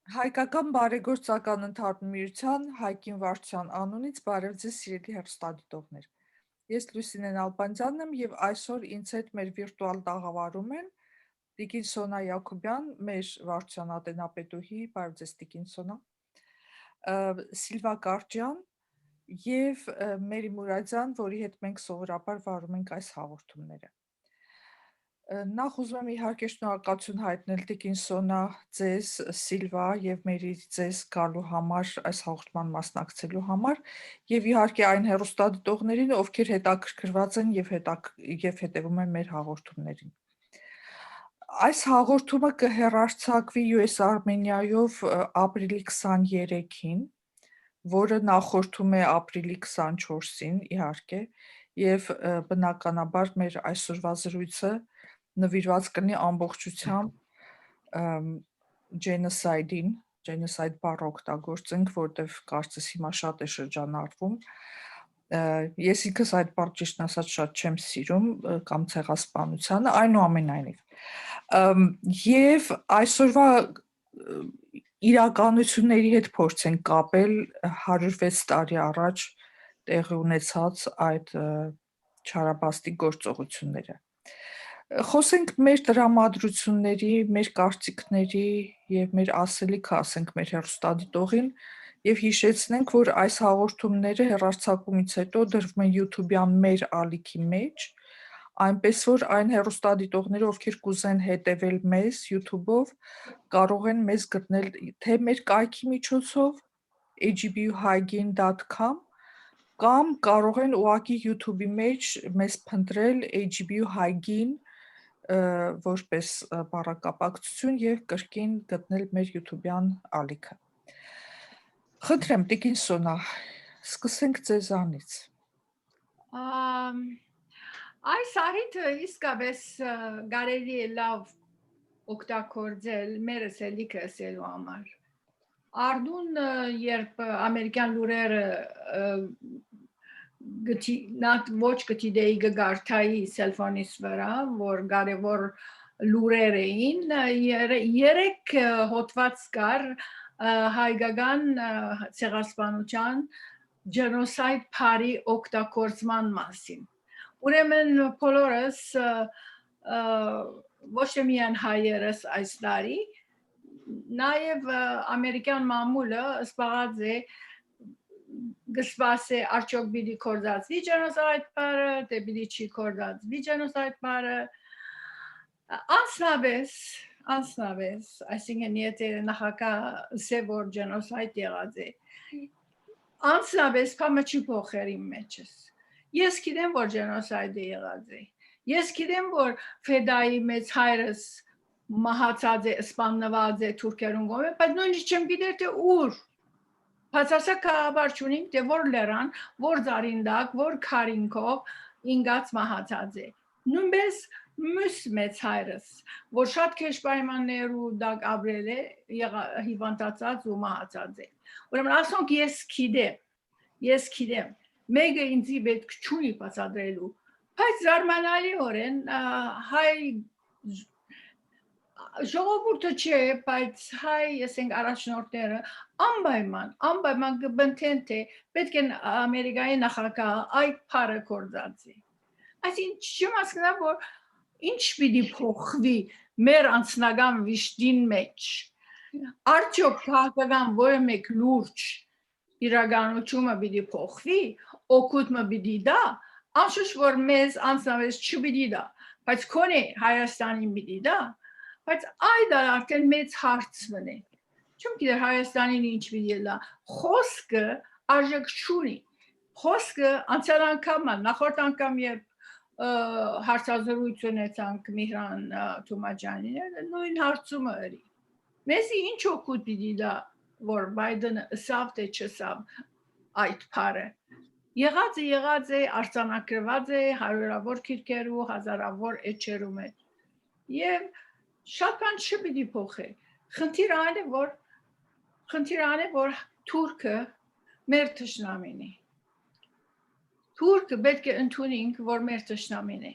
Հայկական բարեգործական ընդհանրության Հայկին Վարդյան անունից բարև ձեզ սիրելի հեռուստադիտողներ։ Ես Լուսինեն Ալբանդյանն եմ եւ այսօր ինձ հետ մեր վիրտուալ տաղավարում են Տիկին Սոնա Յակոբյան, մեր Վարդյան ատենապետուհի, բարև ձեզ Տիկին Սոնա, Սիլվա Կարճյան եւ Մերի Մուրադյան, որի հետ մենք սովորաբար վարում ենք այս հաղորդումները։ Նախ ուզում եմ իհարկե շնորհակալություն հայտնել Տիկին Սոնա ձեզ, Սիլվա եւ Մերի ձեզ գալու համար, այս հաղորդման մասնակցելու համար եւ իհարկե այն հեռուստադիտողներին, ովքեր հետաքրքրված են եւ հետեւում են մեր հաղորդումներին։ Այս հաղորդումը կհեռարձակվի US Armenia-ով ապրիլի 23-ին, որը նախորդում է ապրիլի 24-ին, իհարկե, եւ բնականաբար մեր այսօրվա զրույցը նվիրված կլինի ամբողջությամբ genocide-ին, genocide բառը օգտագործենք, որտեղ կարծես հիմա շատ է շրջանառվում։ Ես ինքս այդ բառը ճիշտն ասած շատ չեմ սիրում, կամ ցեղասպանությանը, այնուամենայնիվ։ Եվ այսօրվա իրականությունների հետ փորձենք կապել 106 տարի առաջ տեղի ունեցած այդ չարաբաստիկ գործողությունները։ Խոսենք մեր տրամադրությունների, մեր կարծիքների եւ մեր ասելիքը ասենք մեր հեռուստադիտողին եւ հիշեցնենք, որ այս հաղորդումները հեռարձակումից հետո դրվում են YouTube-յան մեր ալիքի մեջ, այնպես որ այն հեռուստադիտողները, ովքեր կուզեն հետևել մեզ YouTube-ով, կարող են մեզ գտնել թե մեր կայքի միջոցով hgbu-hygiene.com կամ կարող են ուղղակի YouTube-ի մեջ մեզ փնտրել HGBU Hygiene որպես բառակապակցություն եւ կրկին գտնել մեր YouTube-յան ալիքը։ Խնդրեմ Տիկին Սոնա, սկսենք ձեզանից։ Այս առիթը իսկապես կարելի է լավ օգտագործել մեր ասելիքը ասելու համար։ Արդուն երբ ամերիկյան լուրերը ոչ գտիդեի գարտայի սելֆոնիս վրա, որ կարևոր լուրեր էին, երեք հոդված կար հայկական ցեղասպանության genocide party օգտագործման մասին։ Ուրեմն բոլորս ոչ միայն հայերս այս տարի, նաև ամերիկյան մամուլը սպառած է գսպասե արդյոք պիտի կործածվի genocide party, թե պիտի չի կործածվի genocide party, անցնավես, այսինքն եթե նախագահ ասե որ genocide եղած է, անցնավես փամը չի փոխեր իմ մեջս։ Ես գիտեմ որ genocide եղած է։ Ես գիտեմ որ ֆեդայի մեծ հայրս մահացած է, սպանված է թուրքերուն կողմից, բայց նույնիսկ չեմ գիտեր թե ուր։ Բացասակ կաբար չունենք, թե որ լերան, որ զարինդակ, որ քարինքով ինգած մահացած է։ Նույնպես մյուս մեծ հայրս, որ շատ քեշ պայմաններու դակ ապրել է, հիվանդացած ու մահացած է։ Ուրեմն ասոնք ես գիտեմ, մեկը ինձի պետք չունի բացատրելու, բայց զարմանալիորեն հայ ժողովուրդը չէ, բայց հայ, ասենք առաջնորդները անպայման կբնթեն թե պետք է Ամերիկայի նախագահը այդ փառը կործածի։ Այսինքն չեմ հասկանում որ ինչ պիտի փոխվի մեր անձնական վիշտին մեջ։ Արդյոք քաղաքական որը մեկ լուրջ իրականությունը պիտի փոխվի, օգուտը պիտի դա, անշուշտ որ մեզ անձնավես չպիտի դա, բայց քոնե Հայաստանին պիտի դա, բայց այդ արդեն մեծ հարց մնե։ Չեմ գիտեր Հայաստանին ինչ պիտի դա, խոսքը արժեք չունի, խոսքը անցյալ անգամ, նախորդ անգամ երբ հարցազրույց ունեցանք Միհրան Թումաջանին, նույն հարցումը էր։ Մեզի ինչ օգուտ պիտի դա, որ Բայդենը ասավ թե չասավ այդ փառը։ Եղած է, արձանագրված է հարյուրավոր քիրքերու, հազարավոր էջերու մեջ։ Եվ շատ բան չպիտի փոխի։ Խնդիրը որ թուրքը մեր թշնամին է։ Թուրքը պետք է ընդունենք, որ մեր թշնամին է։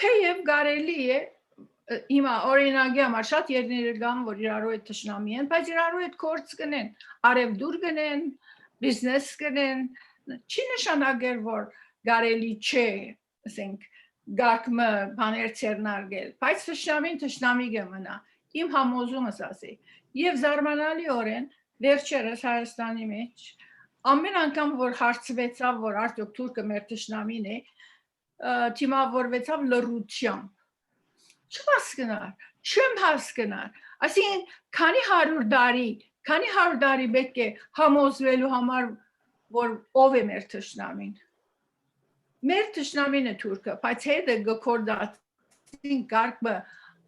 Թեև կարելի է հիմա օրինակի համար շատ երկրներ կան, որ իրարու հետ թշնամի են, բայց իրարու հետ գործ կնեն, արևդուր կնեն, բիզնես կնեն, չի նշանակել, որ կարելի չէ, ասենք, գարկմը բաներ ցերնարգել, բայց թշնամի կմնա, իմ համոզումս ասի, եւ զարմանալիորեն վերջերս Հայաստանի մեջ ամեն անգամ որ հարցվեցավ, որ արդյոք թուրքը մեր թշնամին է, թիմավորվեցավ լռությամբ։ Չեմ հասկնար, այսինքն քանի 100 տարի պետք է համոզվելու համար, որ ով է մեր թշնամին։ Մեր թշնամին է թուրքը, բայց հետը գկորդացին գարկը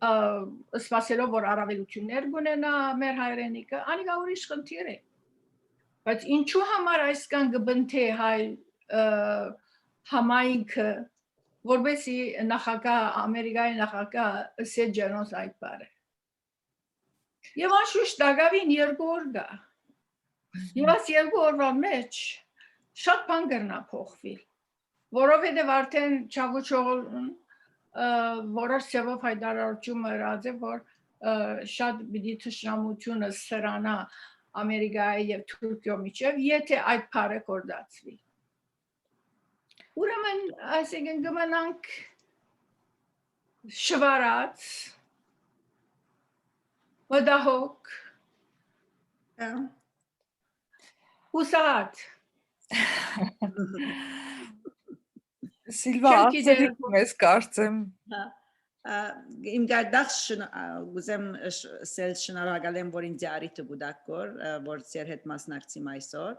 սպասելով, որ առավելություններ կունենա մեր հայրենիքը, անիկա ուրիշ խնդիր է։ Բայց ինչու համար այսքան կբնթե հայ համայնքը, որբեսի Ամերիկայի նախագահ ասե ջենոսայդ բարը։ Եվ անշուշտ դակավին 2 օր կա։ Եվ այս 2 օրվա մեջ շատ բան կրնա փոխվել, որովհետև արդեն Չավուշօղլուն որոշ ձևով հայտարարություն ըրած է, որ շատ պիտի թշնամությունը սրանա Ամերիկայի եւ Թուրքիո միջև, եթե այդ բառը կորզացվի։ Ուրեմն, այսինքն կմնանք շվարած, մտահոգ, հուսահատ։ Սիլվա, ասելիքում ես կարծեմ։ Իմ գարդախ գուզեմ սել շնորհակալ եմ, որ ինձ արիթը գուդակոր, որ ձեր հետ մասնակցիմ այսօր։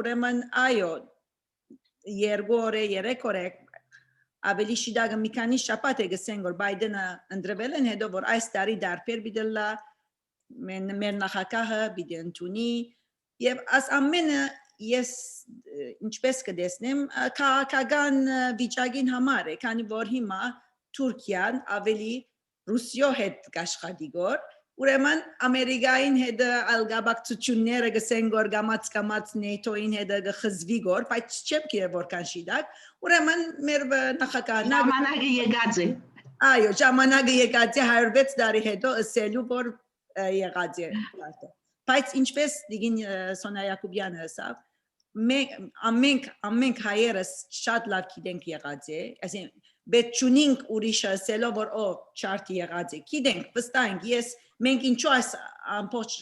Ուրեմն այո, 2 օր է, 3 օր է, ավելի շիդագը մի քանի շաբաթ է գսեն, որ Բայդենը ընտրվել են, հետո որ այս տարի դարբեր պիտի լա, մեր նախագահը պիտի ընդունի, եւ այս ամենը ես ինչպես կտեսնեմ քաղաքական վիճակին համար է, քանի որ հիմա Թուրքիան ավելի Ռուսիո հետ կաշխատի գոր, ուրեմն Ամերիկային հետ ալգաբակցությունները գսեն գոր գամած NATO-ին հետ գխզվի գոր, բայց չեմ գիտեմ որքան շիդակ, ուրեմն մեր նախագահն ժամանակը եկած է։ Այո, ժամանակը եկած է 106 տարի հետո ասելու որ եղած է։ Բայց ինչպես դիգին Սոնա Յակոբյանը ասավ, ամենք հայերս շատ լավ գիտենք եղած է, այսինքն պետք չունենք ուրիշը ասելով որ չարթ եղած է, գիտենք, վստահ ենք, մենք ինչու այս ամբողջ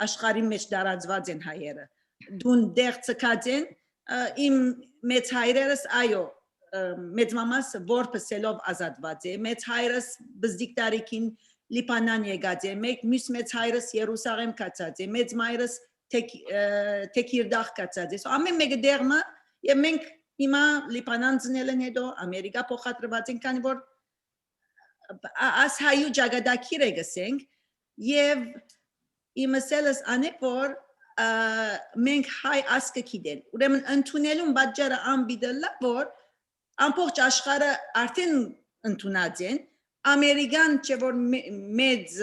աշխարհի մեջ դարածված են հայերը, դուն դեղ ցկած են, իմ մեծ հայրերս այո, մեծ մամաս որպեսելով ազատված է, մեծ հայրս բզդիկ տարիքին Լիբանան եկած է, մյուս մեծ հայրս Երուսաղեմ կացած է, մեծ մայրս Թեքիրդաղ կացած է, ամեն մեկը դեղմը եւ մենք հիմա Լիբանան ծնել են հետո Ամերիկա փոխադրված են, քանի որ աս հայու ճակատագիր է գսենք եւ իմսելս անե որ մենք հայ ասկը գիտեն, ուրեմն ընդունելուն պատճառը անբիդելա որ ամբողջ աշխարհը արդեն ընդունած են Ամերիկան չէ որ մեծ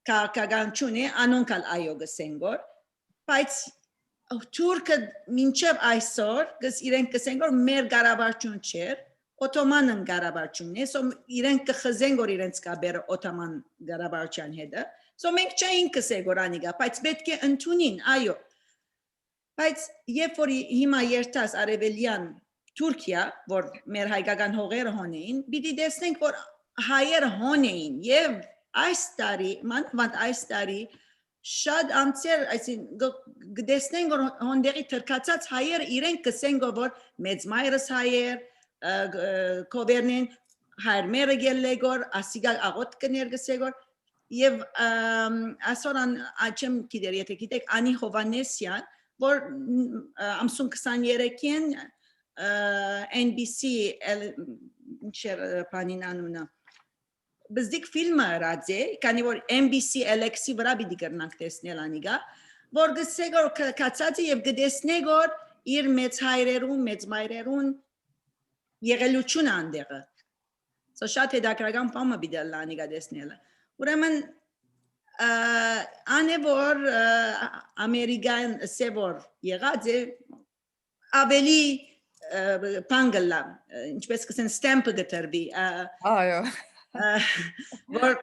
քաղաքականություն է անոնքալ այո գսեն գոր բայց Թուրքը մինչև այսօր իրենք գսեն որ մեր կառավարություն չէր օթոմանն կառավարությունն է իրենք կխզեն որ իրենց կաբերը օթոման կառավարության հետ մենք չենք գսել որ անիկա բայց պետք է ընդունին այո բայց երբ որ հիմա երթաս արևելյան Թուրքիա որ մեր հայկական հողերը հոնեին պիտի տեսնենք որ հայերը հոնեին եւ այս տարի շատ անցեր այսինքն գտեսնենք որ հոնդերի թրկացած հայերը իրենք կսեն որ մեծ մայրս հայեր կովերնեն հայրմերը գելեգոր ասիգա աղոտ կներգսեգոր եւ ասորան աչեմ գիտեր եթե գիտեք Անի Հովանեսյան որ ամսուն 23-ին NBC ինչեր բանին անունը բզդիկ ֆիլմը ռադե քանի որ NBC Alex-ի վրա պիտի կրնանք տեսնել անիգա որ գսեգոր կացածի եւ գտեսնեք որ իր մեծ հայրերուն մեծ մայրերուն եղելություն անդեղը շատ հետաքրքրական բան պիտի անիգա տեսնելը ուրեմն անե որ Ամերիկան սեվոր եղած է ավելի պանգլա, ինչպես կսեն stamp-ը գտրվի, Այո։ որ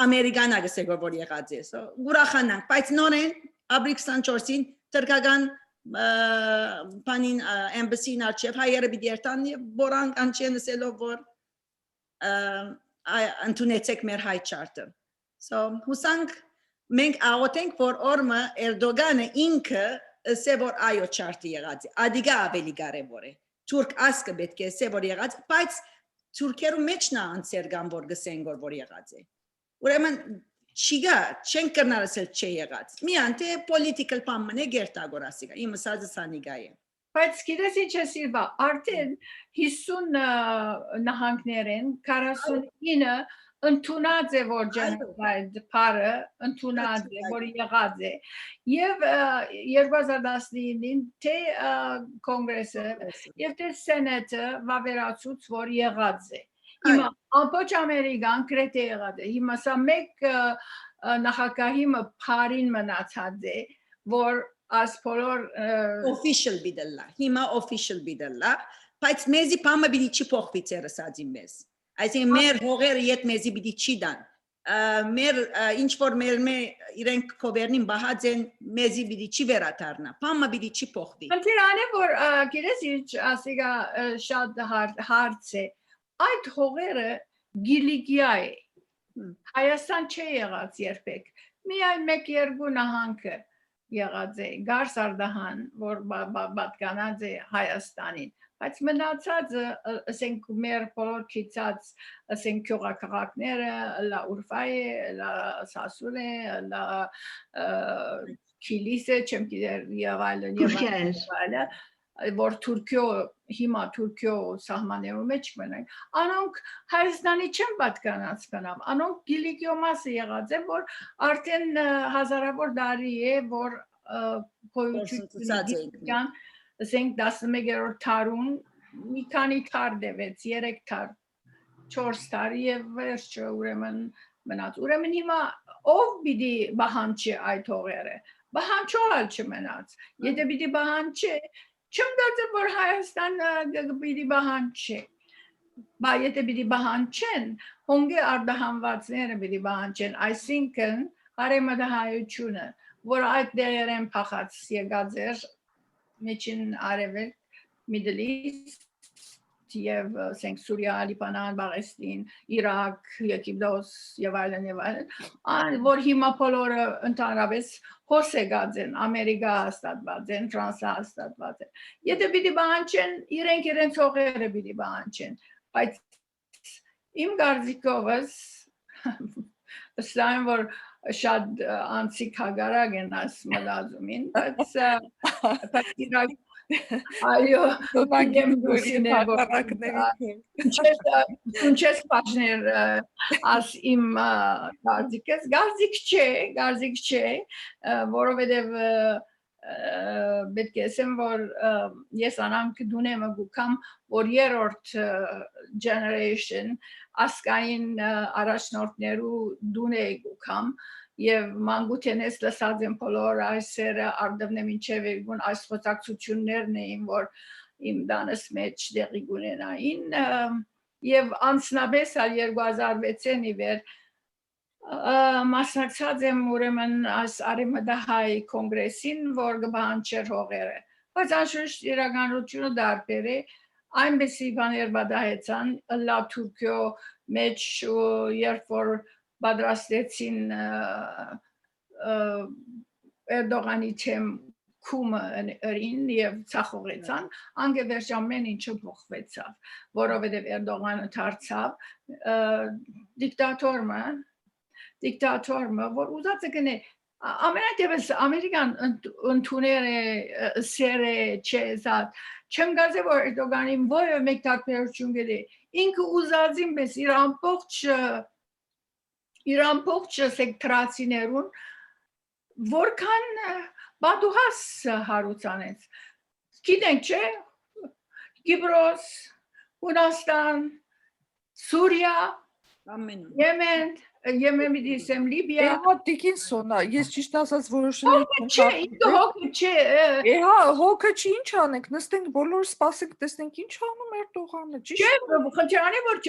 Ամերիկան ագսեգոր որ եղած է, ուրախանանք, բայց նորեն ապրիլ 24-ին թրկական բանին embassy-ն արչև հայերը պիտի երթան եւ բորան անչեն ասելով որ ընդունեցեք մեր հայ չարտը։ So հուսանք մենք աղոթենք որ օրը Էրդոգանը ինքը ասե որ այո չարտի եղած է, ադիգա ավելի կարևոր է։ Թուրք ասկը պետք է ասե որ եղած, բայց թուրքերու մեջն է անցերգան որ գսեն որ եղած է։ Ուրեմն չիգա չեն կրնալ ասել չէ եղած։ Միան թե political բան է գերտագոր ասիգա, իմ ասածը սանիգա է։ Բայց գիտես ինչ է Սիլվա, արդեն 50 նահանգներեն 49-ը ընդունած է որ genocide բարը ընդունած է որ եղած է եւ 2019-ին թե կոնգրեսը եւ թե սենատը վավերացուց որ եղած է հիմա ամբողջ ամերիկան գրեթե եղած է հիմա սա մեկ նախագահի բարին մնացած է որ as բոլոր official բիդլա հիմա official բիդլա բայց մեզի բամը պիտի չի փոխվի ցերսածի մեզ այսինքն մեր հողերը իդ մեզի պիտի չի դան մեր ինչ որ մեր իրենք կովերնին բահած են մեզի պիտի չի վերադառնա բամը պիտի չի փոխվի Անտիրանը որ գիտես ինչ ասիգա շատ հարց է այդ հողերը գիլիգիա է Հայաստան չի եղած երբեք միայն մեկ երկու նահանգը եղած է Գարս Արդահան որ պատկանած է Հայաստանին բայց մնացածը ասենք մեր բոլոր քիծած ասենք քյուղակղակները լա Ուրֆայե լա Սասունե լա Քիլիսը չեմ գիտեր եւ այլն որ Թուրքիո հիմա Թուրքիո սահմաններում մեջ մնանք անոնք Հայաստանի չեն պատկանած կնամ անոնք գիլիգիո մասը եղած է որ արդեն հազարավոր տարի է որ գոյություն ասենք 11-րդ դարուն մի քանի թար դեվեց 3 թար 4 թար եւ վերջը ուրեմն մնաց ուրեմն հիմա ով պիտի բահանջի այդ հողերը բահանջողալ չմնաց եթե պիտի բահանջի չեմ դարձել որ Հայաստանը պիտի բահանջի բա եթե պիտի բահանջեն հոնգե արդահանվածները պիտի բահանջեն այսինքն արեմադահայությունը որ այդ դերերեն փախած եկած էր Միջին Արևելք, Middle East, եւ ասենք Սուրիա, Լիբանան, Պաղեստին, Իրաք, Եգիպտոս եւ այլն, որ հիմա բոլորը ընդհանրապես հոս եկած են, Ամերիկա հաստատված են, Ֆրանսա հաստատված են։ Եթե պիտի բանջեն, իրենք հողերը պիտի բանջեն, բայց իմ կարծիքովս ստայն որ շատ անցիկ հագարակ են աս մլազումին, բայց իրակ այո, Բանկեմ գույրի հագարակների Չես պաշներ աս իմ գարձիկ չէ, որովհետև պետք է ասեմ, որ ես անամք դունեմ գուկամ, որ երորդ generation ասկային առաջնորդներու դուն է գուկամ եւ մանկութենես լսած եմ բոլոր այսերը արդյունքն մինչեւ իրգուն այս խոսակցություններն էին որ իմ դանս մեջ դեղի գունենային եւ անցնաբես 2006-ին իվեր մասնակցած եմ ուրեմն այս արեմադահայ կոնգրեսին որ գբանջեր հողերը բայց անշուշտ իրականությունը դարբեր է այնպեսի բաներ բադահեցան լա Թուրքիո մեջ երբ որ պատրաստեցին Էրդողանի թեմ քումը ըրին եւ ցախողեցան անգևերջ ամեն ինչը փոխվեցավ որովհետեւ Էրդողանը դարձավ դիկտատորը որ ուզած է գնե ամենատեղս ամերիկան ընդուներ է սեր է չեզատ չեմ գազե որ Էրդողանին ոյը մեկ տարբերություն գտի ինքը ուզածին պես իր ամբողջ սեկտրացիներուն որքան բադուհաս հարուցանեց գիտենք չէ Կիպրոս Հունաստան Սուրիա Եմեն Եմենիդիսեմ Լիբիա։ Էհա Դիկինսոնա, ես ճիշտ ասած որոշել եմ Չէ, ինքը հոգ չէ։ Էհա հոգը չի ինչ անենք, նստենք բոլորը սպասենք, տեսնենք ինչ անում Էրդողանը, Չէ, ճիշտ։ խնդրանի որ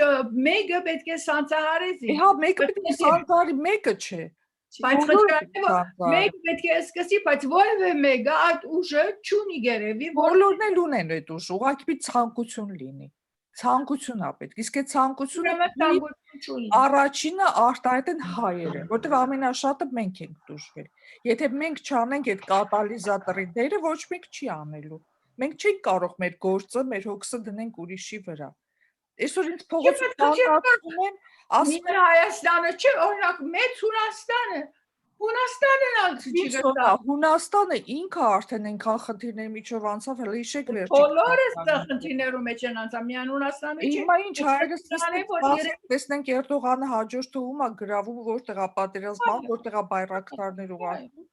մեկը պետք է սանձահարեցի։ Էհա մեկը պետք է սանձարի, մեկը չէ։ Բայց Բոլորը խնդրանի որ մեկը պետք է սկսի, բայց որևէ մեկը այդ ուժը չունի գերեւի, որ Բոլորն էլ ունեն այդ ուժ, ուղղակի պիտի ցանկություն լինի։ Ցանկություն ա պետք։ Իսկ այդ ցանկությունը ուրեմն ցանկություն չունի։ առաջինը արտահայտեն հայերը, որտեղ ամենաշատը մենք ենք դժվել։ Եթե մենք չանենք այդ կատալիզատորի դերը, ոչ մեկ չի անելու։ Մենք չենք կարող մեր գործը, մեր հոգսը դնենք ուրիշի վրա։ Այսօր ինձ փողոցում կանգնացնում են, ասում Միայն Հայաստանը չէ, օրինակ մեծ Հունաստանն ալցի են, Հունաստանը ինքը արդեն այնքան խնդիրների միջով անցավ, հələ իշեք վերջի։ բոլորը խնդիրներու մեջ են անցա, միայն Հունաստանը չէ։ Հիմա ինչ հայերս տեսնենք Էրդողանը հաջորդ ումա գրավում, որտեղա պատերազմը, որտեղա բայրակտարներ ուղարկում։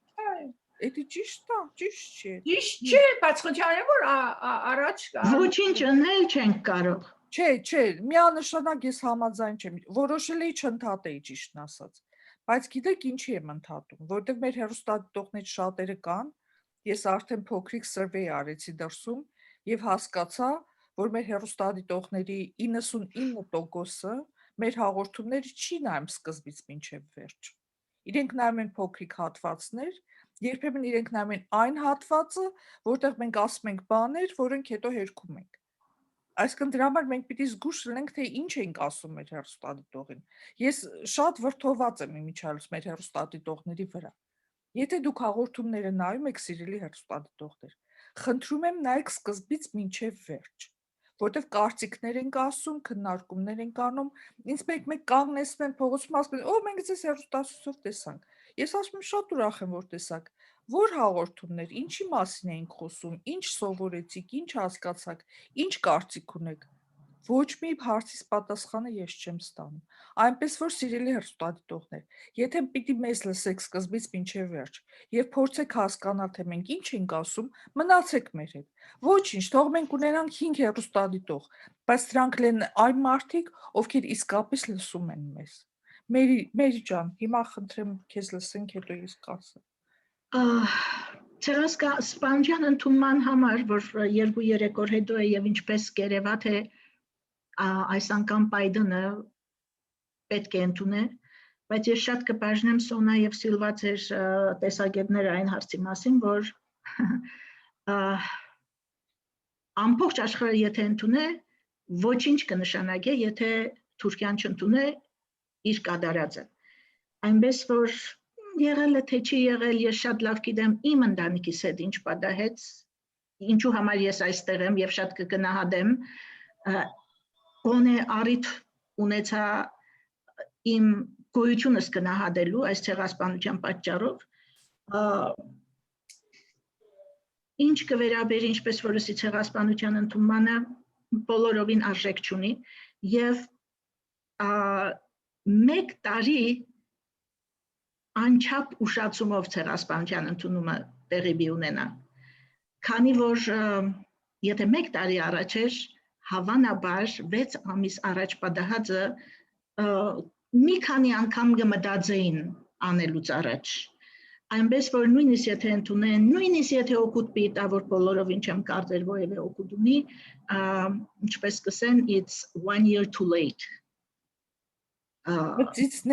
Էդի ճիշտ է, ճիշտ չէ։ Ճիշտ չէ, բայց խնդիրը որ առաջ կա։ Ոչինչ անել չենք կարող։ Չէ, միանշանակ ես համաձայն չեմ։ Որոշել էի չընդհատեի ճիշտն ասած։ Բայց գիտեք ինչի եմ ընդհատում, որտեղ մեր հեռուստադիտողներից շատերը կան, ես արդեն փոքրիկ survey արեցի դրսում եւ հասկացա, որ մեր հեռուստադիտողների 99%-ը մեր հաղորդումները չի նայում սկզբից մինչև վերջ։ Իրենք նայում են փոքրիկ հատվածներ, երբեմն իրենք նայում են այն հատվածը, որտեղ մենք ասում ենք բաներ, որոնք հետո հերքում ենք։ Այսինքն դրա համար մենք պիտի զգուշ լինենք, թե ինչ ենք ասում մեր հեռուստադիտողին։ Ես շատ վրդոված եմ իմիջիալս մեր հեռուստադիտողների վրա։ Եթե դուք հաղորդումները նայում եք, սիրելի հեռուստադիտողներ, խնդրում եմ նայեք սկզբից մինչև վերջ, որտեղ կարծիքներ ենք ասում, քննարկումներ ենք անում, ինձ մեկ կանգնեցնում են փողոցում, ասում են, «Օ, մենք ձեզ հեռուստացույցով տեսանք»։ Ես ասում եմ, շատ ուրախ եմ, որ տեսաք։ Որ հաղորդումներ, ինչի մասին էինք խոսում, ինչ սովորեցիք, ինչ հասկացաք, ինչ կարծիք ունեք։ Ոչ մի հարցից պատասխանը ես չեմ ստանում։ Այնպես որ սիրելի հեռուստադիտողներ, եթե պիտի մեզ լսեք սկզբից մինչև վերջ եւ փորձեք հասկանալ, թե մենք ինչ ենք ասում, մնացեք մեր հետ։ Ոչինչ, թող մենք ունենանք 5 հեռուստադիտող, բայց դրանք են այն մարդիկ, ովքեր իսկապես լսում են մեզ։ Մերի ջան, հիմա խնդրեմ քեզ լսենք, հետո ես կասեմ։ Ցերասկա Սպանջան ընդունման համար, որ 2-3 օր հետո է եւ ինչպես կերևա թե այս անգամ Բայդենը պետք է ընդունի, բայց ես շատ կբաժնեմ Սոնա եւ Սիլվա ձեր տեսակետները այն հարցի մասին, որ ամբողջ աշխարհը եթե ընդունի, ոչինչ կնշանակի, եթե Թուրքիան չընդունի իր կատարածը։ Այնպես որ եղել է թե չի եղել, ես շատ լավ գիտեմ իմ ընտանիքիս հետ ինչ պատահեց, ինչու համար ես այստեղ եմ եւ շատ կգնահատեմ, գոնե առիթ ունեցա իմ գոյությունս գնահատելու այս ցեղասպանության պատճառով, ինչ կվերաբերի ինչպես որ ասի ցեղասպանության ընդունմանը բոլորովին արժեք չունի եւ մեկ տարի անչափ ուշացումով ցեղասպանության ընդունումը տեղի ունենա։ Քանի որ եթե մեկ տարի առաջ էր, հավանաբար 6 ամիս առաջ պատահածը մի քանի անգամ կմտածեին անելուց առաջ։ Այնպես որ նույնիսկ եթե ընդունեն, նույնիսկ եթե օգուտ պիտա, որ բոլորովին չեմ կարծել որևէ օգուտ ունի, ինչպես կսեն, it's 1 year too late. But it's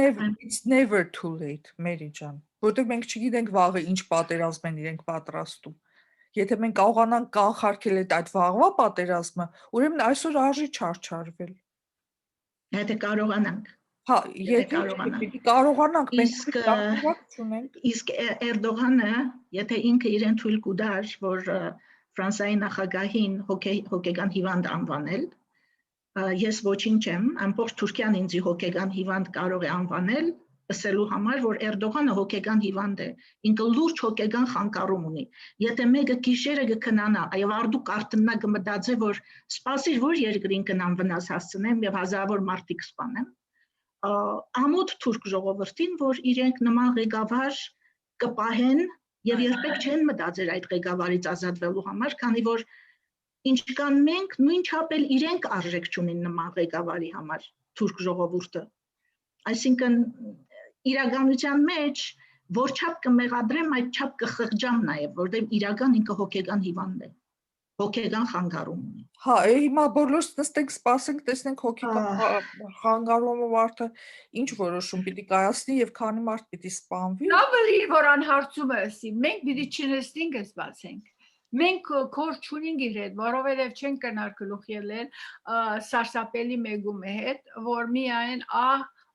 never too late, Մերի ջան, որտեղ մենք չգիտենք վաղը ինչ պատերազմ են իրենք պատրաստում։ Եթե մենք կարողանանք կանխարգել այդ վաղվա պատերազմը, ուրեմն այսօր արժի չարչարվել։ Եթե կարողանանք։ Հա, եթե կարողանանք, մենք իսկ Էրդողանը, եթե ինքը իրեն թույլ կուտար, որ Ֆրանսիայի նախագահին հոգեգան հիվանդ անվանել, ես ոչինչ եմ, ամբողջ Թուրքիան ինձ հոգեգան հիվանդ կարող է անվանել, ասելու համար, որ Էրդողանը հոգեգան հիվանդ է, ինքը լուրջ հոգեգան խանգարում ունի։ Եթե մեկը գիշերը կքնանա, այո արդու կարտնա կմտածի, որ սպասիր, որ երկրին կնան վնաս հասցնեմ եւ հազարավոր մարդիկ սպանեմ, ամոթ թուրք ժողովրդին, որ իրենք նման ղեկավար կպահեն եւ երբեք չեն մտածել այդ ղեկավարից ազատվելու համար, քանի որ ինչքան մենք նույնչափ էլ իրենք արժեք չունեն նման ղեկավարի համար թուրք ժողովուրդը։ Այսինքն իրականության մեջ որ չափ կմեղադրեմ, այդ չափ կխղճամ նաև, որտեղ իրական ինքը հոգեգան հիվանդ է, հոգեգան խանգարում ունի։ Հա, հիմա բոլորս նստենք, սպասենք, տեսնենք հոգեկան խանգարումը մարդը ինչ որոշում պիտի կայացնի եւ քանի մարդ պիտի սպանվի։ Նավելի որ անհարցում է ասի, մենք պիտի չնստենք սպասենք։ Մենք կոր չունենք իր հետ, որովհետև չենք կնար գլուխ ելել սարսափելի մեգում հետ, որ միայն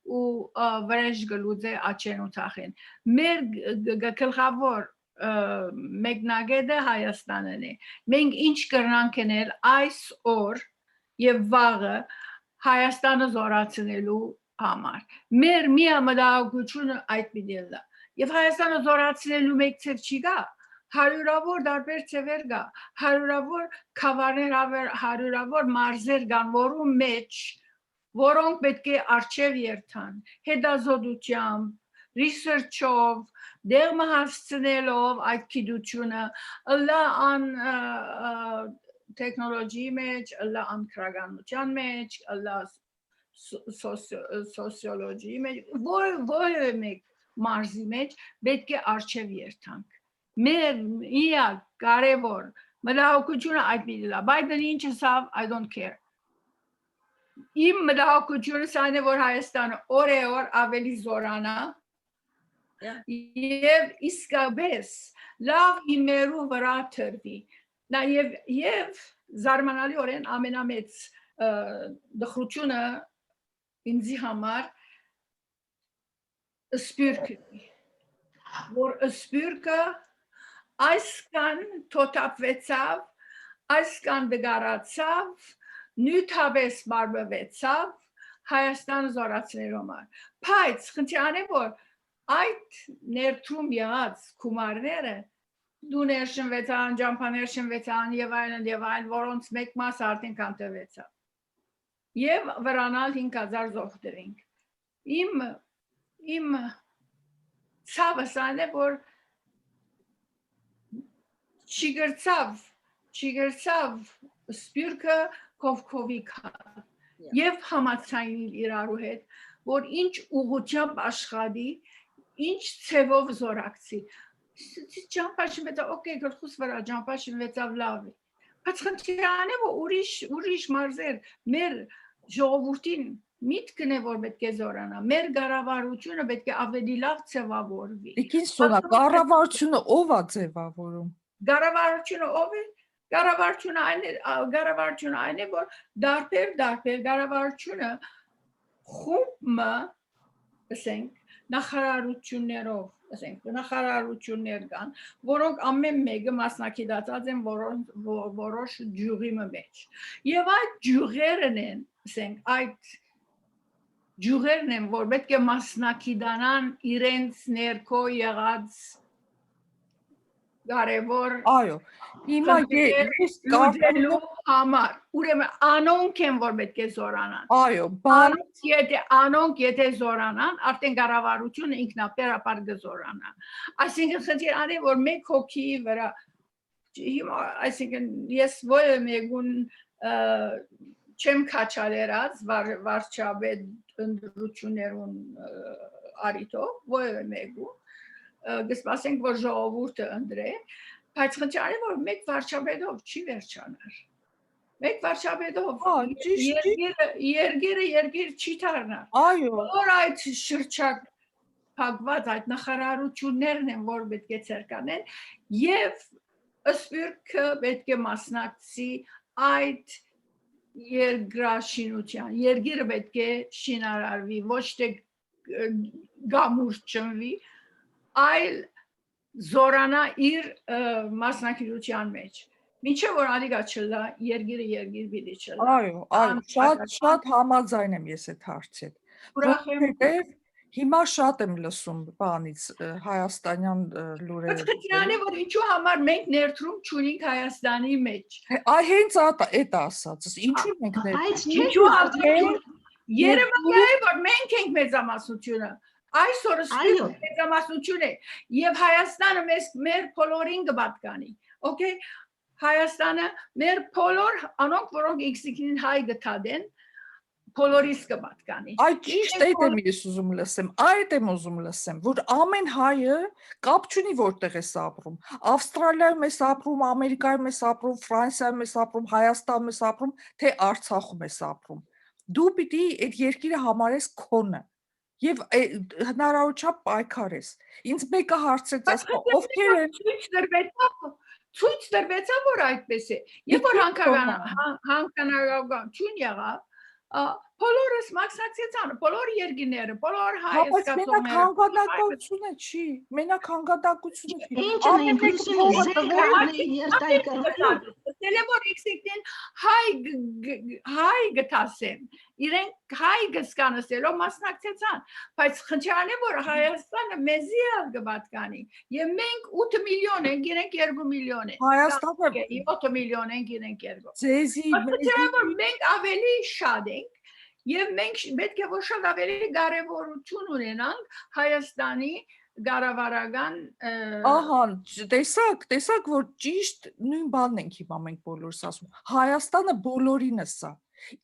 ու վրեժ գլուձե աչեն ու թախեն։ Մեր գլխավոր մեկնագետը Հայաստանն է։ Մենք ինչ կրնանք անել այս օր եւ վաղը Հայաստանը զորացնելու համար։ Մեր միամտահոգությունը այդ պիտի լա։ Եվ Հայաստանը զորացնելու մեկ ցև չի գա։ Հարյուրավոր դարբեր ցևեր գա, հարյուրավոր քավարներ, հարյուրավոր մարզեր կան, որում մեջ որոնք պետք է արժև երթան, հետազոտությամբ, research-ով, դեղը հասցնելով այդ գիտությունը, ըլլա ան տեխնոլոգիի մեջ, ըլլա ան քրագանության մեջ, ըլլա սոցիոլոգիի մեջ, որևէ մեկ մարզի մեջ պետք է արժև երթանք։ Մեր իակ կարևոր մտահոգությունը այդ միտիլա, բայց ինչ ասավ, I don't care։ Իմ մտահոգությունը սան է, որ Հայաստանը օր ավելի զորանա եւ իսկապես լավ իմերու վրա թրվի։ Եվ զարմանալիորեն ամենամեծ դխրությունը ինձի համար սպյուրքը, որ սպյուրքը այսքան թոթափվեցավ, այսքան դգարացավ, նյութապես բարբվեցավ Հայաստանը զորացնելու համար։ Բայց խնդիրն է, որ այդ ներդրում եղած գումարները դուներ շնվեցան, ջամփաներ շնվեցան եւ այլն, որոնց մեկ մասը արդեն կանտվեցավ։ Եվ վրանալ 5000 զոհ դրինք։ Իմ ցավը սան է, որ չգրցավ սպյուրքը կովկովի կալ եւ համացանիլ իրարու հետ, որ ինչ ուղղությամբ աշխատի, ինչ ցևով զորակցի։ Ջամփաշինվեցավ, օքեյ, գլխուս վրա ջամփաշինվեցավ լավ է։ Բայց խնդիրն է, որ ուրիշ մարզեր մեր ժողովրդին միտքն է, որ պետք է զորանա, մեր կառավարությունը պետք է ավելի լավ ձևավորվի։ Ինչ սոնա, կառավարությունը ով է ձևավորում։ Կառավարությունը ով է։ Կառավարությունը այն է, որ դարբեր կառավարությունը խումբը, ասենք, նախարարություններով, ասենք, նախարարություններ կան, որոնք ամեն մեկը մասնակցած են որոշ ջյուղի մեջ։ Եվ այդ ջյուղերն են, ասենք, այդ ջյուղերն են, որ պետք է մասնակցանան իրենց ներքո եղած կարևոր Այո, հիմա ես կարծելու համար, ուրեմն անոնք են, որ պետք է զորանան։ Այո, անոնք եթե զորանան, արդեն կառավարությունը ինքնաբերաբար կզորանա։ Այսինքն խնդիրն է, որ մեկ հոգի վրա, այսինքն ես ո՞ր մեկուն չեմ քաչալերած վարչապետ ընդրություններուն արիտով, ո՞ր մեկուն գսպասենք, որ ժողովուրդը ընդրե, բայց խնդիրն է, որ մեկ վարչապետով չի վերջանար։ Մեկ վարչապետով երգերը չի դառնար։ Այո։ Որ այդ շրջակ փակված այդ նախարարություններն են, որ պետք է ցերկանեն, եւ սպյուրքը պետք է մասնակցի այդ երկրաշինության։ Երգերը պետք է շինարարվի, ոչ թե գամուր չնվի, այլ զորանա իր մասնակցության մեջ։ Մինչև որ ալիգա չլա, երգիր պիտի չլա։ Այո, շատ համաձայն եմ ես այդ հարցին։ Որովհետև հիմա շատ եմ լսում բանից հայաստանյան լուրեր։ Բայց խնդիրն է, որ ինչու համար մենք ներդրում չունենք Հայաստանի մեջ։ Այ հենց այդ ասածս, ինչու մենք ներդրում։ Երևանի է, որ մենք ենք մեծամասնությունը։ Այսօր մեծամասնություն է եւ Հայաստանը մեր բոլորին կպատկանի, օքեյ, Հայաստանը մեր բոլոր անոնք, որոնք x-ին հայ գտադեն, բոլորիս կպատկանի։ Այդ ճիշտ այդ եմ ես ուզում լսեմ, այդ եմ ուզում լսեմ, որ ամեն հայը կապ չունի որտեղ է ապրում։ Ավստրալիայում է ապրում, Ամերիկայում է ապրում, Ֆրանսիայում է ապրում, Հայաստանում է ապրում, թե Արցախում է ապրում։ Դու պիտի այդ երկիրը համարես քոնը եւ հնարավորությամբ պայքարես։ Ինձ մեկը հարցրեց, ասում ովքեր են ցույց տրվեցավ, որ այդպես է։ Երբ որ հանկանարական չուն եղավ, բոլորս մաքսացեցան, բոլոր երկիները, բոլոր հայաստանները։ Մենակ հանգադակությունը չի, մենակ հանգադակությունը չի։ Ինչն է ինքնություն Տելևոր էքսիկտին հայ գտասեն, իրենք հայ գսկանսելով մասնակցեցան, բայց խնդրանը որ Հայաստանը մեզի գբատկանի, եւ մենք 8 միլիոն ենք, իրենք 2 միլիոն են։ Հայաստանը 7 միլիոն ենք, իրենք 2։ Ձեզի որ մենք ավելի շատ ենք, եւ մենք պետք է ոչ շատ ավելի կարեւորություն ունենանք Հայաստանի գարավարական Ահա, տեսակ որ ճիշտ նույն բանն ենք հիմա մենք բոլորս ասում։ Հայաստանը բոլորինս է։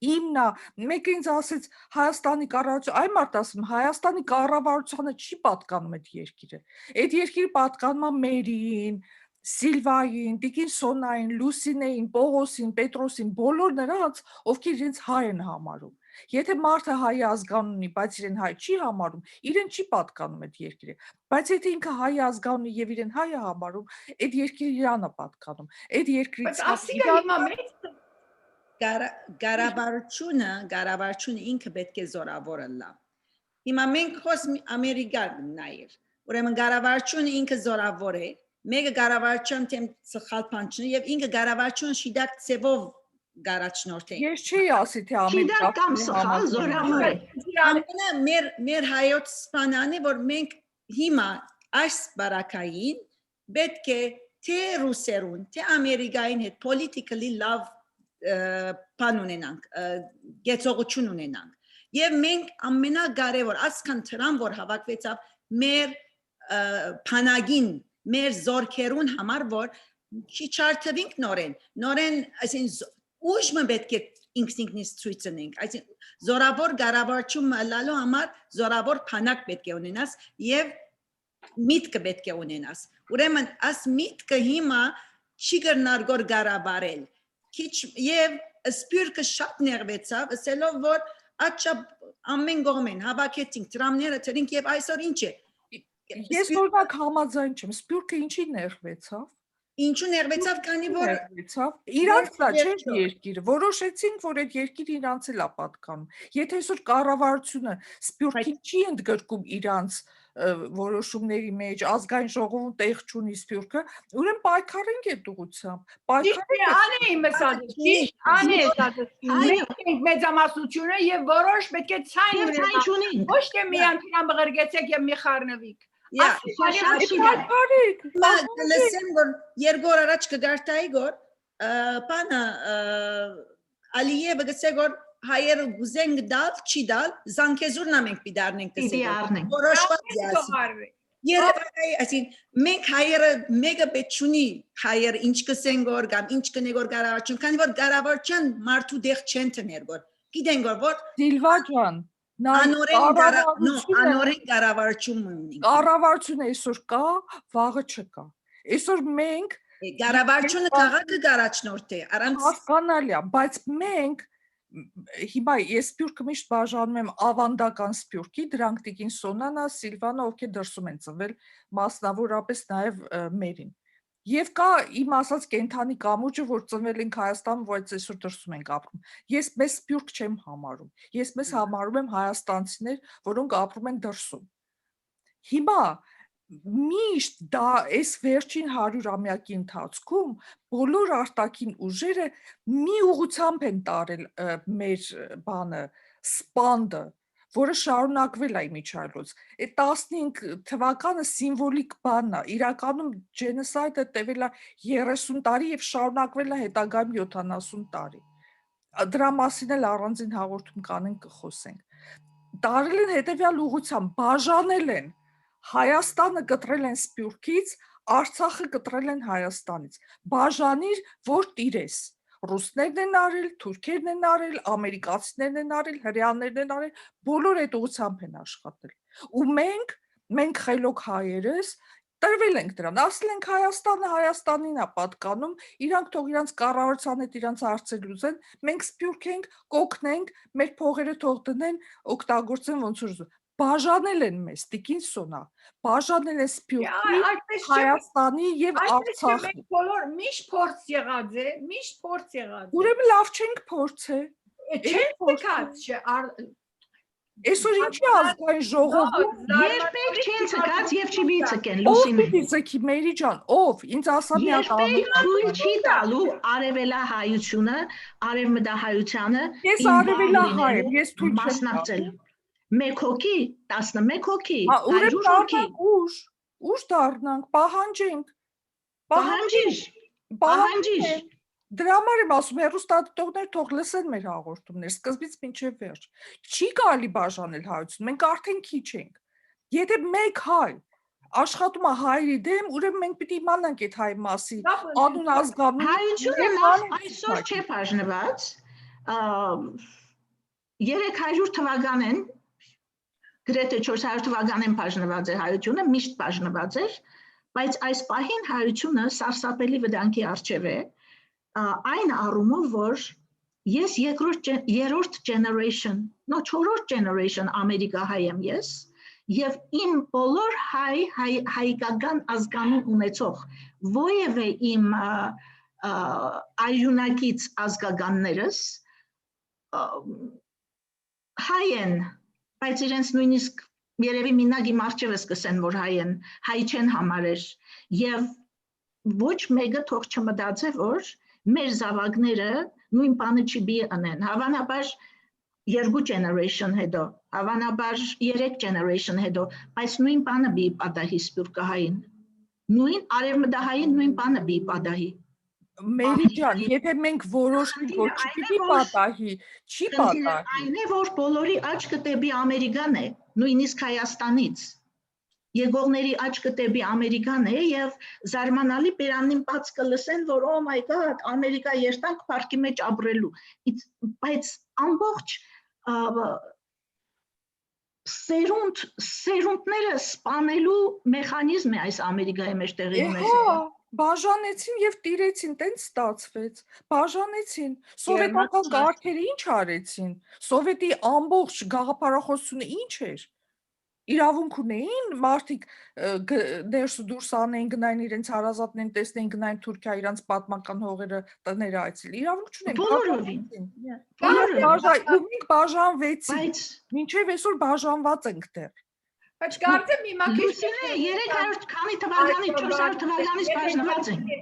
Իմնա, մեկը ինձ ասեց Հայաստանի կառավարությունը, այ մարդ ասում, Հայաստանի կառավարությանը չի պատկանում այդ երկիրը։ Այդ երկիրը պատկանում է Մերին, Սիլվային, Տիկին Սոնային, Լուսինեին, Պողոսին, Պետրոսին, բոլոր նրանց, ովքեր իրենց հայ են համարում։ Եթե մարդը հայ ազգանուն ունի, բայց իրեն հայ չի համարում, իրեն չի պատկանում այդ երկիրը։ Բայց եթե ինքը հայ ազգանուն ունի եւ իրեն հայ է համարում, այդ երկիրը իրան է պատկանում։ Այդ երկրից Գարավարությունը ինքը պետք է զորավոր լա։ Հիմա մենք խոս Ամերիկան նայր։ Ուրեմն գարավարությունը ինքը զորավոր է։ Մեկը գարավարություն թեմ սխալ բանջն եւ ինքը գարավարություն շիդակ ծևով գարաչնորդ է։ Ես չի ասի թե Ամերիկա կամ սխալ զորավոր է։ Ամենը մեր հայոց սպանանը որ մենք հիմա այս բարակային պետք է թե ռուսերուն, թե ամերիկային հետ politically love բան ունենանք, գեցողություն ունենանք։ Եվ մենք ամենակարևոր ասքան դրան որ հավաքվեցավ մեր փանագին, մեր զորքերուն համար որ չարթվինք նորեն, այսինքն ուժը պետք է ինքնինքնից ցույց տանենք, այսինքն զորավոր գարավարություն լալու համար զորավոր փանակ պետք է ունենաս եւ միտքը պետք է ունենաս։ Ուրեմն աս միտքը հիմա չի գնար գարավարել։ Քիչ եւ սպյուրքը շատ ներվեցավ, ասելով որ աչա ամեն կողմեն հավաքեցինք դրամները թրինք եւ այսօր ինչ է։ Ես օրինակ համաձայն չեմ, սպյուրքը ինչի ներվեցավ։ Ինչու ներվեցավ, քանի որ իրանց է չէ երկիրը, որոշեցինք, որ այդ երկիրը իրանց էլ է պատկանում։ Եթե այսօր կառավարությունը սպյուրքին չի ընդգրկում իրանց որոշումների մեջ, ազգային ժողովում տեղ չունի սպյուրքը, ուրեմն պայքարենք այդ ուղղությամբ։ Մենք մեծամասնությունը եւ որոշ պետք է ցայն ունենանք։ Ոչ թե միայն իրան բղրգեցեք եւ մի խառնվիկ։ Լսեմ որ երկու օր առաջ կգարտայի գոր բանը Ալիևը գսե որ հայերը գուզեն դալ չի դալ զանգեզուրն ամենք պիտի դառնենք որոշված է Երևանի այսինքն մենք հայերը մեկը պետք չունի հայերը ինչ կսեն գոր կամ ինչ կնե գոր գարավարություն քանի որ գարավարության մարդու դեղ չեն տներ գոր գիտեն որ Սիլվա ջան անորեն կառավարություն ունի։ Կառավարությունը այսօր կա, վաղը չկա։ Այսօր մենք կառավարությունը քաղաքը գարաչնորդ է, առանց հասկանալի է, բայց մենք հիմա ես սպյուրքը միշտ բաժանում եմ ավանդական սպյուրքի, դրանք Տիկին Սոնանա, Սիլվանա, ովքեր դրսում են ծնվել, մասնավորապես նաև մերին։ Եվ կա իմ ասած կենթանի կամուրջը, որ ծնվել ենք Հայաստանում, բայց այսօր դրսում ենք ապրում։ Ես մեզ սպյուրք չեմ համարում։ Ես մեզ համարում եմ հայաստանցիներ, որոնք ապրում են դրսում։ Հիմա միշտ դա այս վերջին 100-ամյակի ընթացքում բոլոր արտաքին ուժերը մի ուղղությամբ են տարել մեր բանը, սպանդը, որը շարունակվել է իմիջիայլոց։ Այդ 15 թվականը սիմվոլիկ բանն է, իրականում ջենոսայդը տևել է 30 տարի եւ շարունակվել է հետագայում 70 տարի։ Դրա մասին էլ առանձին հաղորդում կանենք կխոսենք։ Տարել են հետեւյալ ուղղությամբ, բաժանել են Հայաստանը կտրել են Սփյուռքից, Արցախը կտրել են Հայաստանից։ Բաժանիր, որ տիրես։ Ռուսներն են արել, թուրքերն են արել, ամերիկացիներն են արել, հրեաներն են արել, բոլոր այդ ուղղությամբ են աշխատել։ Ու մենք խելոք հայերս տրվել ենք դրան, ասել ենք Հայաստանը Հայաստանին է պատկանում, իրանք թող իրանք կառավարության հետ իրանք հարցեր լուծեն, մենք սփյուռք ենք, կօգնենք, մեր փողերը թող դնեն, օգտագործեն ոնց որ ուզում։ Բաժանել են մեզ, տիկին Սոնա, բաժանել են Սփյուռքի, Հայաստանի եւ Արցախի։ Մենք բոլոր միշտ փորձ եղած է, միշտ փորձ եղած է։ Ուրեմն լավ չենք փորձել։ Չենք եկած, Այսօր ինչի ազգային ժողովում Երբեք չեն ցկած եւ չի բիցկեն ով Լուսինե։ պիտի ձգի Մերի ջան, ով ինձ ասա մի հատ Երբեք թույլ չի տալու արևելահայությունը, արևմտահայությանը Ես արևելահայ եմ, ես թույլ չեմ մասնակցել։ Մեկ հոգի, 11 հոգի, ուրեմն 100 հոգի։ ուշ դառնանք, պահանջենք։ Պահանջիր։ Դրա համար եմ ասում, հեռուստադիտողներ թող լսեն մեր հաղորդումներ, սկզբից մինչև վերջ։ Չի կարելի բաժանել հայություն, մենք արդեն քիչ ենք։ Եթե մեկ հայ աշխատում է հայերի դեմ, ուրեմն մենք պիտի իմանանք այդ հայ մասի անուն ազգանուն։ Հայությունը այսօր չէ բաժնված, 300 թվականին, գրեթե 400 թվականին բաժնված է հայությունը, միշտ բաժնված էր, բայց այս պահին հայությունը սարսափելի վտանգի առջև է, այն առումով, որ ես երրորդ generation, չորրորդ generation ամերիկահայ եմ ես, եւ իմ բոլոր հայկական ազգանուն ունեցող ովևէ իմ այունակից ազգականներս հայ են, բայց իրենց նույնիսկ երևի մինագի մարջևս կսեն, որ հայ են, հայ չեն համարեր եւ ոչ մեկը թող չմտածե, որ մեր զավակները նույն բանը չի անեն, հավանաբար 2 generation հետո, հավանաբար 3 generation հետո, բայց նույն բանը բի պատահի սփյուռքահային, նույն արևմտահային նույն բանը բի պատահի։ Մերի ջան, եթե մենք որոշենք, որ չպիտի պատահի, չի պատահի։ Այն է, որ բոլորի աչքը դեպի Ամերիկան է, նույնիսկ Հայաստանից։ Եկողների աչքը դեպի Ամերիկան է եւ զարմանալի բերանին բաց կլսեն, որ oh my god, Ամերիկա երտանք парքի մեջ ապրելու։ Բայց ամբողջ սերունդները սպանելու մեխանիզմ է այս Ամերիկայի մեջ տեղի ունեցել։ Բաժանեցին եւ տիրեցին, տենց ստացվեց։ Բաժանեցին։ Սովետական կարգերը ինչ արեցին։ Սովետի ամբողջ գաղափարախոսությունը ինչ էր։ Իրավունք ունեին մարդիկ ներս ու դուրս անեն, գնային իրենց հարազատներին տեսնեն, գնային Թուրքիա իրանց պատմական հողերը տները այցել։ Իրավունք չունեն։ Բոլորովին։ Մենք բաժանվեցինք։ Մինչև այսօր բաժանված ենք դեռ։ Բայց կարծեմ հիմա Լուսինե 300 քանի թվականի 400 թվականից բաժանված ենք։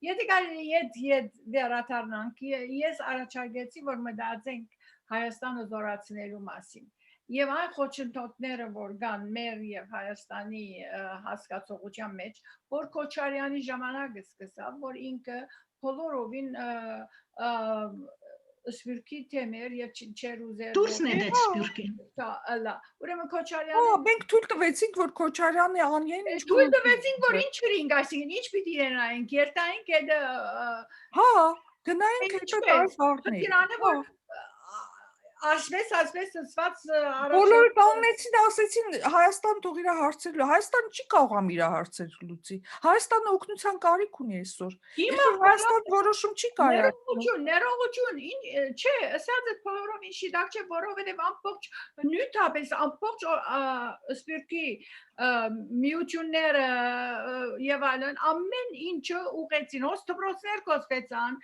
Եթե կարելի վերադառնանք, ես առաջարկեցի, որ մտածենք Հայաստանը զորացնելու մասին։ Եվ այն խոչընդոտները, որ կան մեր եւ Հայաստանի հասկացողության մեջ, որ Քոչարյանի ժամանակը սկսավ, որ ինքը բոլորովին սփյուռքի թեմեր եւ չեր ուզեր դուրս նետեց սփյուռքին։ Ուրեմն Քոչարյանը մենք թույլ տվեցինք, որ Քոչարյանը անյեն թույլ տվեցինք, որ ինչ գրինք, այսինքն ինչ պիտի իրենայինք, երթայինք այդ գնայինք այդ բարձրներ։ Ասպես ասված բոլորը կանգնեցին, ասեցին Հայաստան թող իր հարցերը, Հայաստանը չի կարող իր հարցերը լուծի։ Հայաստանը օգնության կարիք ունի այսօր։ Հիմա Հայաստան որոշում չի կայացնում։ Ներողություն, չէ, ասած այդ բոլորով ինչի դակ չէ, որովհետև ամբողջ նյութապես ամբողջ սփյուռքի միությունները եւ այլն ամեն ինչը ուղեցին, հոստպրոցներ կոչվեցան,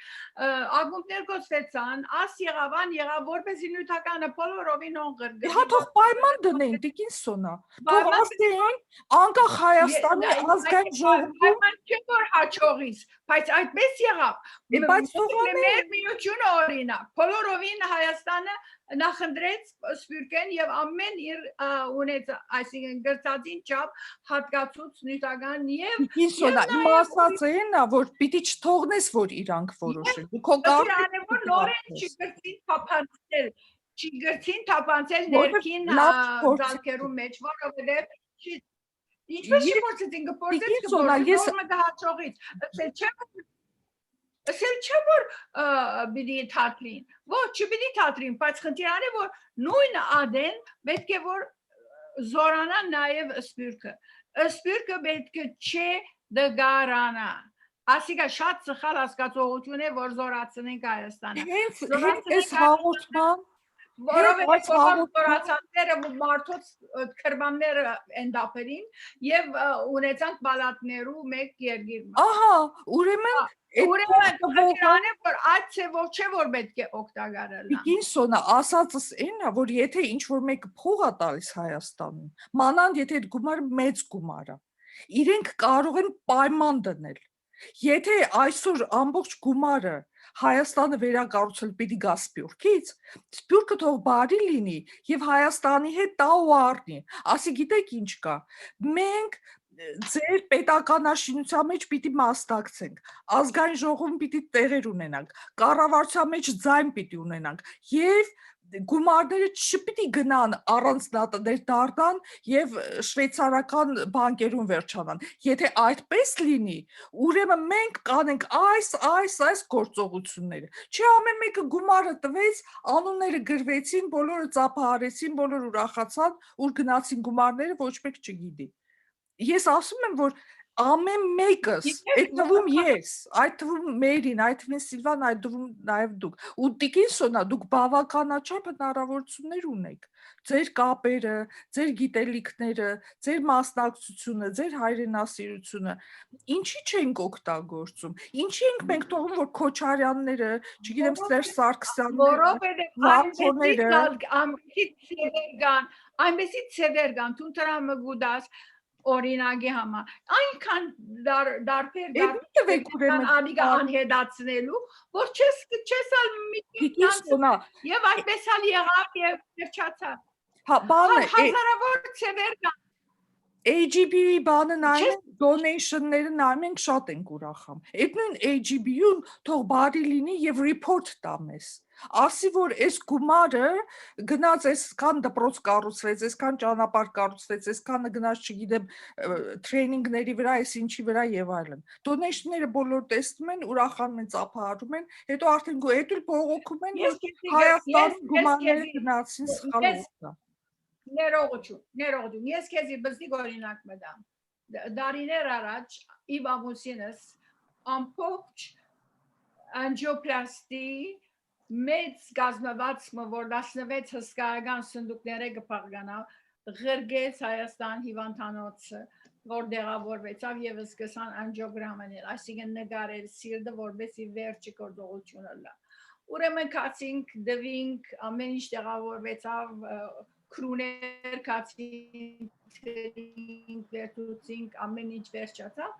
ակումբներ կոչվեցան, աս եղավան եղավ որպես նյութականը բոլորովին օղր։ Հա թող պայման դնեն, տիկին Սոնա։ Թող ասեն անկախ Հայաստանի ազգային ժողովում պայման չէ որ հաջողից, բայց այդպես եղավ։ Բայց մեր միությունը օրինակ, բոլորովին Հայաստանը նախընտրեց սփյուռքեն եւ ամեն իր ունեց, այսինքն գրծածին չափ հատկացուց նյութական եւ Իսոնա իմ ասածը այն է, որ պիտի չթողնես, որ իրանք որոշեն։ Դու քո կարգը որ նորեն չգրցին թափանցել ներքին զալքերու մեջ, որովհետեւ ինչպես չի փորձեցին գործեց հաջողից, չէ՞ Ասել չէ որ պիտի թատրին, ոչ չպիտի թատրին, բայց խնդիրն է որ նույն ադեն պետք է որ զորանա նաև սպյուրքը պետք է չէ դգարանա ասիկա շատ սխալ հասկացողություն է որ զորացնենք Հայաստանը Հենց այս հաղորդման որովհետև զորացածները մարդոց քրմանները ընդապերին եւ ունեցանք բալատներու մեկ երգիր Ահա ուրեմն Ուրեմն որ այդ ցեվով չէ որ պետք է օգտագործել։ Դիկինսոնը ասածս այնն է, որ եթե ինչ-որ մեկը փող է տալիս Հայաստանում, մանավանդ եթե այդ գումարը մեծ գումար է, իրենք կարող են պայման դնել։ Եթե այսօր ամբողջ գումարը Հայաստանը վերակառուցել պիտի գա Սփյուռքից, Սփյուռքը թող բարի լինի եւ Հայաստանի հետ տա ու առնի։ Ասի գիտեք ինչ կա։ Մենք ձեր պետականաշինության մեջ պիտի մասնակցենք, ազգային ժողովում պիտի տեղեր ունենանք, կառավարության մեջ ձայն պիտի ունենանք եւ գումարները չպիտի գնան առանձնատներ դառնան եւ շվեյցարական բանկերում վերջանան։ Եթե այդպես լինի, ուրեմն մենք կանենք այս գործողությունները։ Չի ամեն մեկը գումարը տվեց, անունները գրվեցին, բոլորը ծափահարեցին, բոլորը ուրախացան, ուր գնացին գումարները, ոչ մեկ չգիտի։ Ես ասում եմ, որ ամեն մեկս, այդ թվում ես, այդ թվում Մերին, այդ թվում Սիլվան, այդ թվում նաև դուք։ Ու Դիկինսոնա, դուք բավականաչափ հնարավորություններ ունեք։ Ձեր կապերը, ձեր գիտելիքները, ձեր մասնակցությունը, ձեր հայրենասիրությունը, ինչի չենք օգտագործում։ Ինչի ենք մենք թողում, որ Քոչարյանները, չգիտեմ, Սերժ Սարգսյանները, այնպեսի ցեվեր կան, դու դրա մգուդաս օրինակի համար այնքան դարբեր ադիգա անհետացնելու որ չես ալ Դիկինսոնա եւ այդպես ալ եղավ եւ վերջացավ հա բանը հազարավոր ցեվեր կան AGB-ի բանը նայում donation-ները նայում ենք շատ ենք ուրախամ այդ նույն AGB-ում թող բարի լինի եւ report տա մեզ ասի որ այս գումարը գնաց այսքան դպրոց կառուցվեց, այսքան ճանապարհ կառուցվեց, այսքանը գնաց չգիտեմ տրեյնինգների վրա, այս ինչի վրա եւ այլն։ Դոնեյշնները բոլոր տեսնում են, ուրախանում են, ծափահարում են, հետո արդեն գույտել բողոքում են, որ Հայաստանի գումարները գնացին սխալ ուղղությամբ։ Ներողություն, ես քեզ բզդիկ օրինակ մտամ։ Դարիներ առաջ իմ ամուսինս ամբողջ անջիոպլաստի մեծ գազնվածը որ 16 հսկայական սնդուկները կփաղկանա ղրգեց Հայաստան հիվանդանոցը որ դեղավորվեցավ եւ սկսան անջիոգրամ անել այսինքն նկարել սիրտը որբեսի վերջի գործողությունը լա ուրեմն կացինք դվինք ամեն ինչ դեղավորվեցավ քրուներ կացինք վերջուցինք ամեն ինչ վերջացավ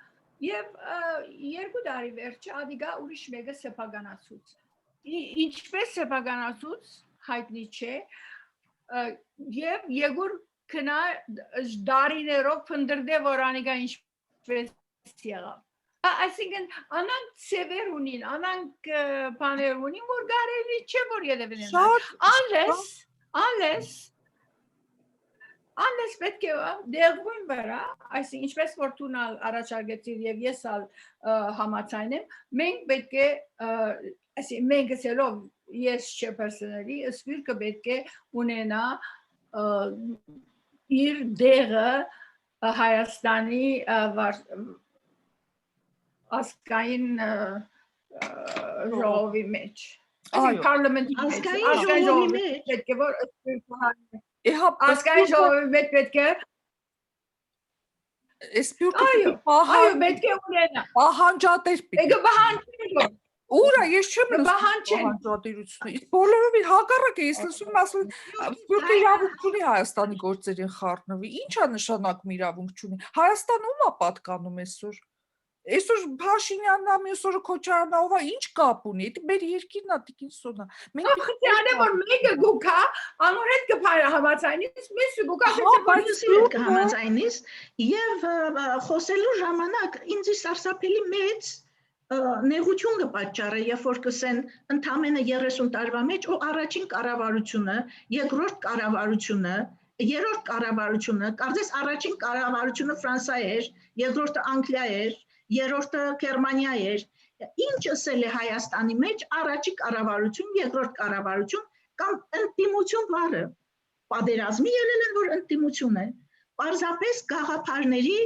եւ 2 տարի վերջը ադիգա ուրիշ մեկը սեփականացուց ինչպես սեփականացուց հայտնի չէ եւ եգուր քնա դարիներով փնդրդե որ անիկա ինչպես եղավ այսինքն անանք ծևեր ունին անանք բաներ ունին որ գարելի չէ որ յետևեն անլես պետք է դեղույն վրա այսինքն ինչպես որ դու առաջարկեցիր եւ ես համաձայն եմ մենք պետք է այսինքն մենք ասելով ես չէ պերսոնալի սպյուրքը պետք է ունենա իր դեղը Հայաստանի ազգային ժողովի մեջ Parliament ազգային ժողովի մեջ պետք է որ ազգային ժողովի մեջ պետք է Սպյուրքը պետք է ունենա պահանջատեր պիտի Ուրա, ես չեմ պահանջատիրությունը, իսկ բոլորովին հակառակ է, ես լսում եմ ասում սպյուրքը իրավունք չունի Հայաստանի գործերին խառնվի, ինչ է նշանակում իրավունք չունի, Հայաստանը ում է պատկանում այսօր, այսօր Փաշինյանն է, մյուսօրը Քոչարյանն ով է, ինչ կապ ունի, դա մեր երկիրն է, Դիկինսոնը, մենք խնդիրը որ մեկը գուքա, անոր հետ կհամաձայնես, մյուսը գուքա, կհամաձայնես եւ խոսելու ժամանակ ինձ սարսափելի մեծ նեղություն կպատճառը, երբ որ կսեն ընդամենը 30 տարվա մեջ ու առաջին կառավարությունը, երկրորդ կառավարությունը, երրորդ կառավարությունը, կարծես առաջին կառավարությունը Ֆրանսիա էր, երկրորդը Անգլիա էր, երրորդը Գերմանիա էր, ինչ ասել է Հայաստանի մեջ առաջի կառավարություն, երկրորդ կառավարություն կամ ընդդիմություն բառը։ Պատերազմի ելել են, որ ընդդիմություն է։ Պարզապես գաղափարների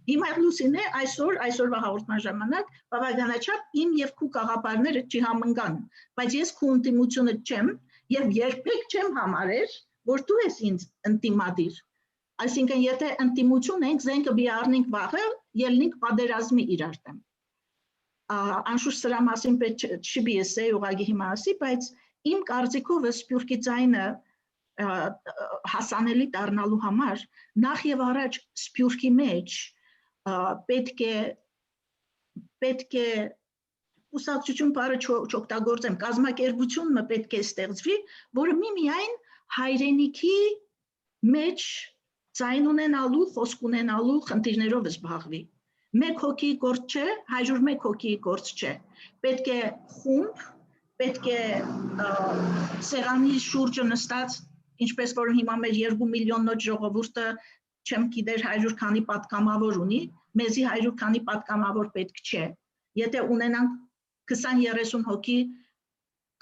հիմա Լուսինե այսօրվա հաղորդման ժամանակ բավականաչափ իմ եւ քու գաղափարները չհամընկան, բայց ես քու ընդդիմությունը չեմ եւ երբեք չեմ համարել, որ դու ես ինձ ընդդիմադիր։ Այսինքն եթե ընդդիմություն ենք, զենքը բիառնենք վաղը, ելնենք պատերազմի իրար դեմ։ Անշուշտ սրա մասին պետք չի ասել, ուղղակի հիմա ասի, բայց իմ կարծիքով Սփյուռքի ձայնը հասանելի դառնալու համար նախ եւ առաջ Սփյուռքի մեջ պետք է ուսակցություն բառը չօգտագործեմ, կազմակերպությունը պետք է ստեղծվի, որը միմիայն հայրենիքի մեջ ձայն ունենալու, խոսք ունենալու խնդիրներով զբաղվի։ Մեկ հոգի գործ չէ, 101 հոգի գործ չէ։ Պետք է խումբ, պետք է սեղանի շուրջը նստած, ինչպես որ հիմա մեր 2 միլիոնոց ժողովուրդը չեմ գիտեր 100 քանի պատգամավոր ունի, մեզի 100 քանի պատգամավոր պետք չէ։ Եթե ունենանք 20-30 հոգի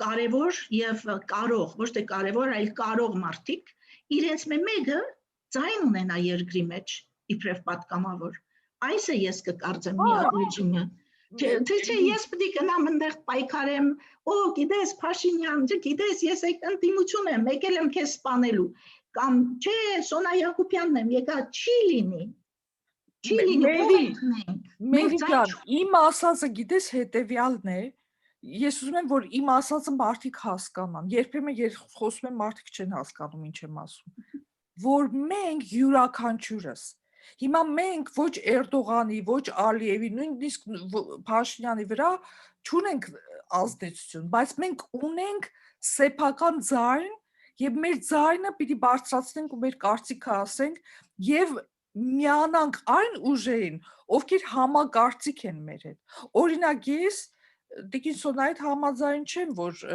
կարևոր եւ կարող, ոչ թե կարևոր, այլ կարող մարդիկ, իրենց մեկը ձայն ունենա երկրի մեջ իբրև պատգամավոր։ Այս է ես կկարծեմ միավորությունը։ Թե ես պետք է գնամ այնտեղ պայքարեմ, գիտես Փաշինյան, գիտես ես ընդդիմություն եմ, եկել եմ քեզ սպանելու, կամ չէ, Սոնա Յակոբյանն եմ, եկա չի լինի։ Չի լինի։ Մերիկյան, իմ ասածը գիտես հետևյալն է, ես ուզում եմ, որ իմ ասածը մարդիկ հասկանան, երբեմն խոսում եմ մարդիկ չեն հասկանում ինչ եմ ասում, որ մենք յուրաքանչյուրս հիմա մենք ոչ Էրդողանի, ոչ Ալիևի, նույնիսկ Փաշինյանի վրա չունենք ազդեցություն, բայց մենք ունենք սեփական ձայն եւ մեր ձայնը պիտի բարձրացնենք ու մեր կարծիքը ասենք եւ միանանք այն ուժերին, ովքեր համակարծիք են մեր հետ։ Օրինակ ես Տիկին Սոնայի հետ համաձայն չեմ, որ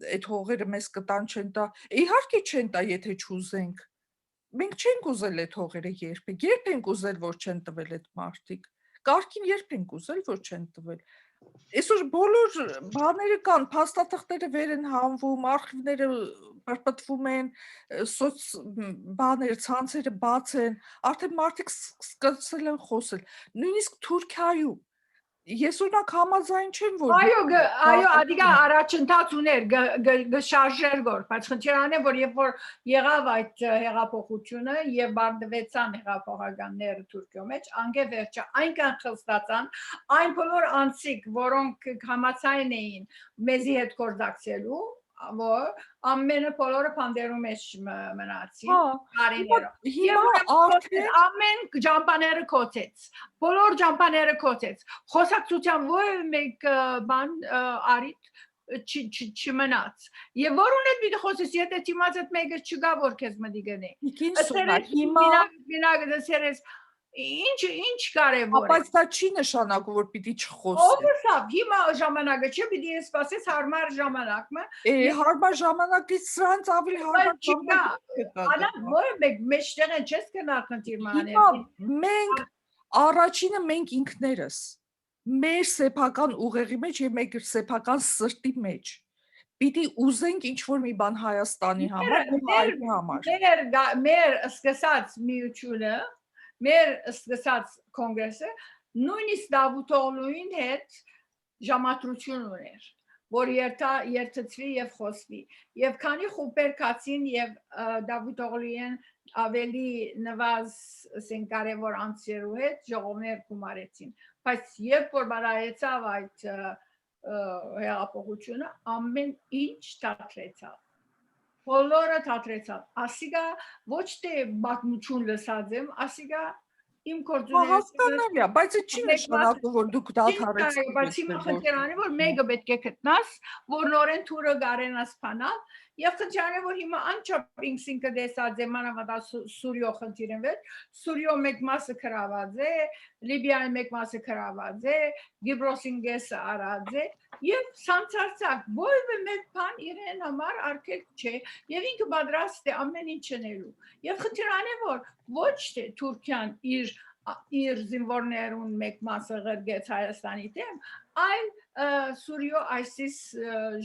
այդ հողերը մեզ կտան չեն տա, իհարկե չեն տա, եթե չուզենք։ Մենք չենք ուզել այդ հողերը երբ ենք ուզել, որ չեն տվել այդ մարդիկ, կարգին երբ ենք ուզել, որ չեն տվել, այսօր բոլոր բաները կան, փաստաթղթերը վեր են հանվում, արխիվները պրպտվում են, բաները, ցանցերը բաց են, արդեն մարդիկ սկսել են խոսել, նույնիսկ Թուրքիայում, ես օրինակ համաձայն չեմ, որ այո, ադիգա առաջընթաց ուներ գշարժեր գոր, բայց խնդիրն է, որ երբ որ եղավ այդ հեղափոխությունը եւ բարձվեցան հեղափոխականները Թուրքիո մեջ, անգե վերջը այնքան խստացան, այն բոլոր անձիկ, որոնք համաձայն էին մեզի հետ կորզակցելու, որ ամենը բոլորը փանդերու մեջ մնացին, ամեն ջամպաները կոծեց, բոլոր ջամպաները կոծեց, խոսակցության որ մեկ բան արիտ չմնաց, եւ որուն հետ պիտի խոսես, եթե թիմած այդ մեկը չգա, որ քեզ մտի գնի, ինչ կարևոր է, բայց դա չի նշանակում, որ պիտի չխոսես, Ովսավ, հիմա ժամանակը չէ, պիտի ես սպասես հարմար ժամանակը, հարմար ժամանակից սրանց ավելի հարմար ժամանակ մեջտեղ են չես կնա խնդիրմաներ, մենք առաջինը մենք ինքներս, մեր սեփական ուղեղի մեջ եւ մեր սեփական սրտի մեջ, պիտի ուզենք ինչ-որ մի բան Հայաստանի համար ու հայերի համար, մեր սկսած միությունը, մեր սկսած կոնգրեսը, նույնիսկ Դավութ Օղլուին հետ ժամատրություն ուներ, որ երթծվի եւ խոսվի, եւ քանի խուպեր կացին եւ Դավութ Օղլուին ավելի նվազ կարևոր անձերու հետ ժողովներ գումարեցին, բայց երբ որ բարայեցավ այդ հեղափոխությունը, ամեն ինչ թատրեցավ, բոլորը թատրեցավ, ասիգա ոչ թե բացմություն լսած եմ, ասիգա իմ կորձունեությունը, բայց չի նշանակում, որ դուք դադարեցիք, բայց հիմա խնդիրն է, որ մեկը պետք է գտնաս, որ նորեն թուրը գարենաս փանալ, եւ խնդիրն է, որ հիմա անչափ ինքսինքը դեսած է մանավանդ Սուրիո խնդիրն վեր, Սուրիո մեկ մասը քրաված է, Լիբիայի մեկ մասը քրաված է, Գիբրոսին գեսը արած է, եւ սանցարցակ որևէ մեկ բան իրեն համար արկել չէ, եւ ինքը պատրաստ է ամեն ինչ անելու։ Եվ խնդիրն է, որ ոչ թե Թուրքիան իր իր զինվորներուն մեկ մասը ղրգեց Հայաստանի դեմ, այլ Սուրիո ISIS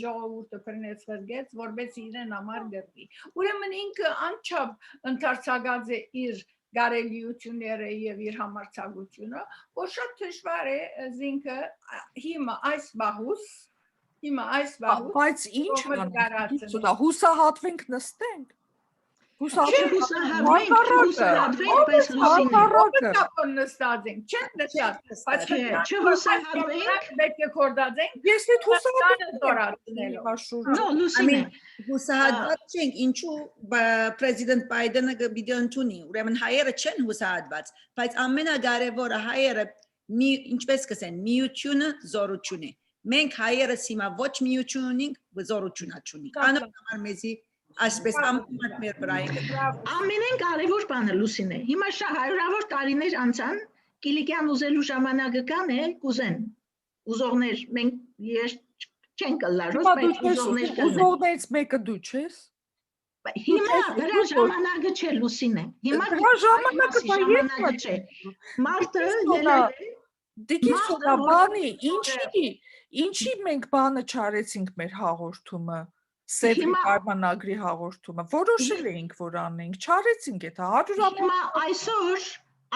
ժողովուրդը բռնեց ղրգեց, որբեսի իրեն համար գրվի։ Ուրեմն ինքը անչափ ընդարձակած է իր գարելիությունները եւ իր համարձակությունը, որ շատ դժվար է զինքը հիմա այս բահուս Բայց ինչ Կողմը գարացնի։ անենք, հուսահատվենք նստենք։ հուսահատվենք, պես Լուսինե։ Ո՞նց նստած ենք, չեն նստած, բայց չհուսահատվենք, պետք է կորդածենք, Ես այդ ստորացնելով։ No, Լուսինե, Հուսահատված չենք, ինչու պրեզիդենտ Բայդենը գիտի ընդունի, ուրեմն հայերը չեն հուսահատված, բայց ամենակարևորը հայերը ինչպես կսեն, միությունը զորություն է։ Մենք հայերս հիմա ոչ միություն ունենք, զորություն չունենք։ Անպայման մեզի այսպես ամենամեծ մեր վրա է։ ամենեն կարևոր բանը Լուսինե, հիմա հարյուրավոր տարիներ անցան, Կիլիկյան ուզելու ժամանակը կան է, կուզեն, ուզողներ, մենք ես չեն կլարոս, բայց ուզողներ կան։ Ուզողներից մեկը դու չես։ Հիմա դրա ժամանակը չէ Լուսինե, հիմա Դրա ժամանակը չէ, մարդը ելել է, Դիգիսորա բանի, ինչի մենք բանը չարեցինք մեր հաղորդումը, Սևի պայմանագրի հաղորդումը, որոշել էինք, որ անենք, չարեցինք էդ 100 Հիմա այսօր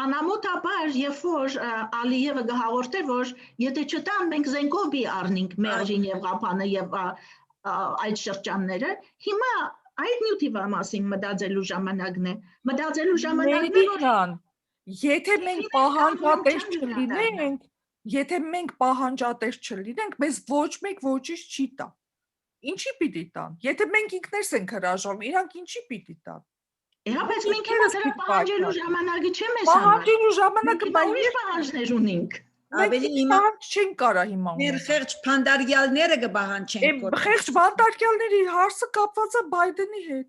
անամոթաբար, երբ որ Ալիևը գհաղորդեր, որ եթե չտան մենք զենքով բի առնենք Մեղրին եւ Ղափանը եւ այդ շրջանները, հիմա այդ նյութի մասին մտածելու ժամանակն է, որ Եթե մենք պահանջատեր չլինենք, մեզ ոչ մեկ ոչինչ չի տա։ Ինչի պիտի տան։ Եթե մենք ինքներս ենք հրաժարվում, իրանք ինչի պիտի տան։ Բայց մենք հիմա դրա պահանջելու ժամանակը չէ մեզ համար։ Պահանջելու ժամանակը բայց պահանջներ ունենք։ Ավելի հիմա չեն կարա հիմա։ Մեր խեղճ փանդարգյալները կբահանջեն։ Խեղճ փանդարգյալների հարցը կապված է Բայդենի հետ։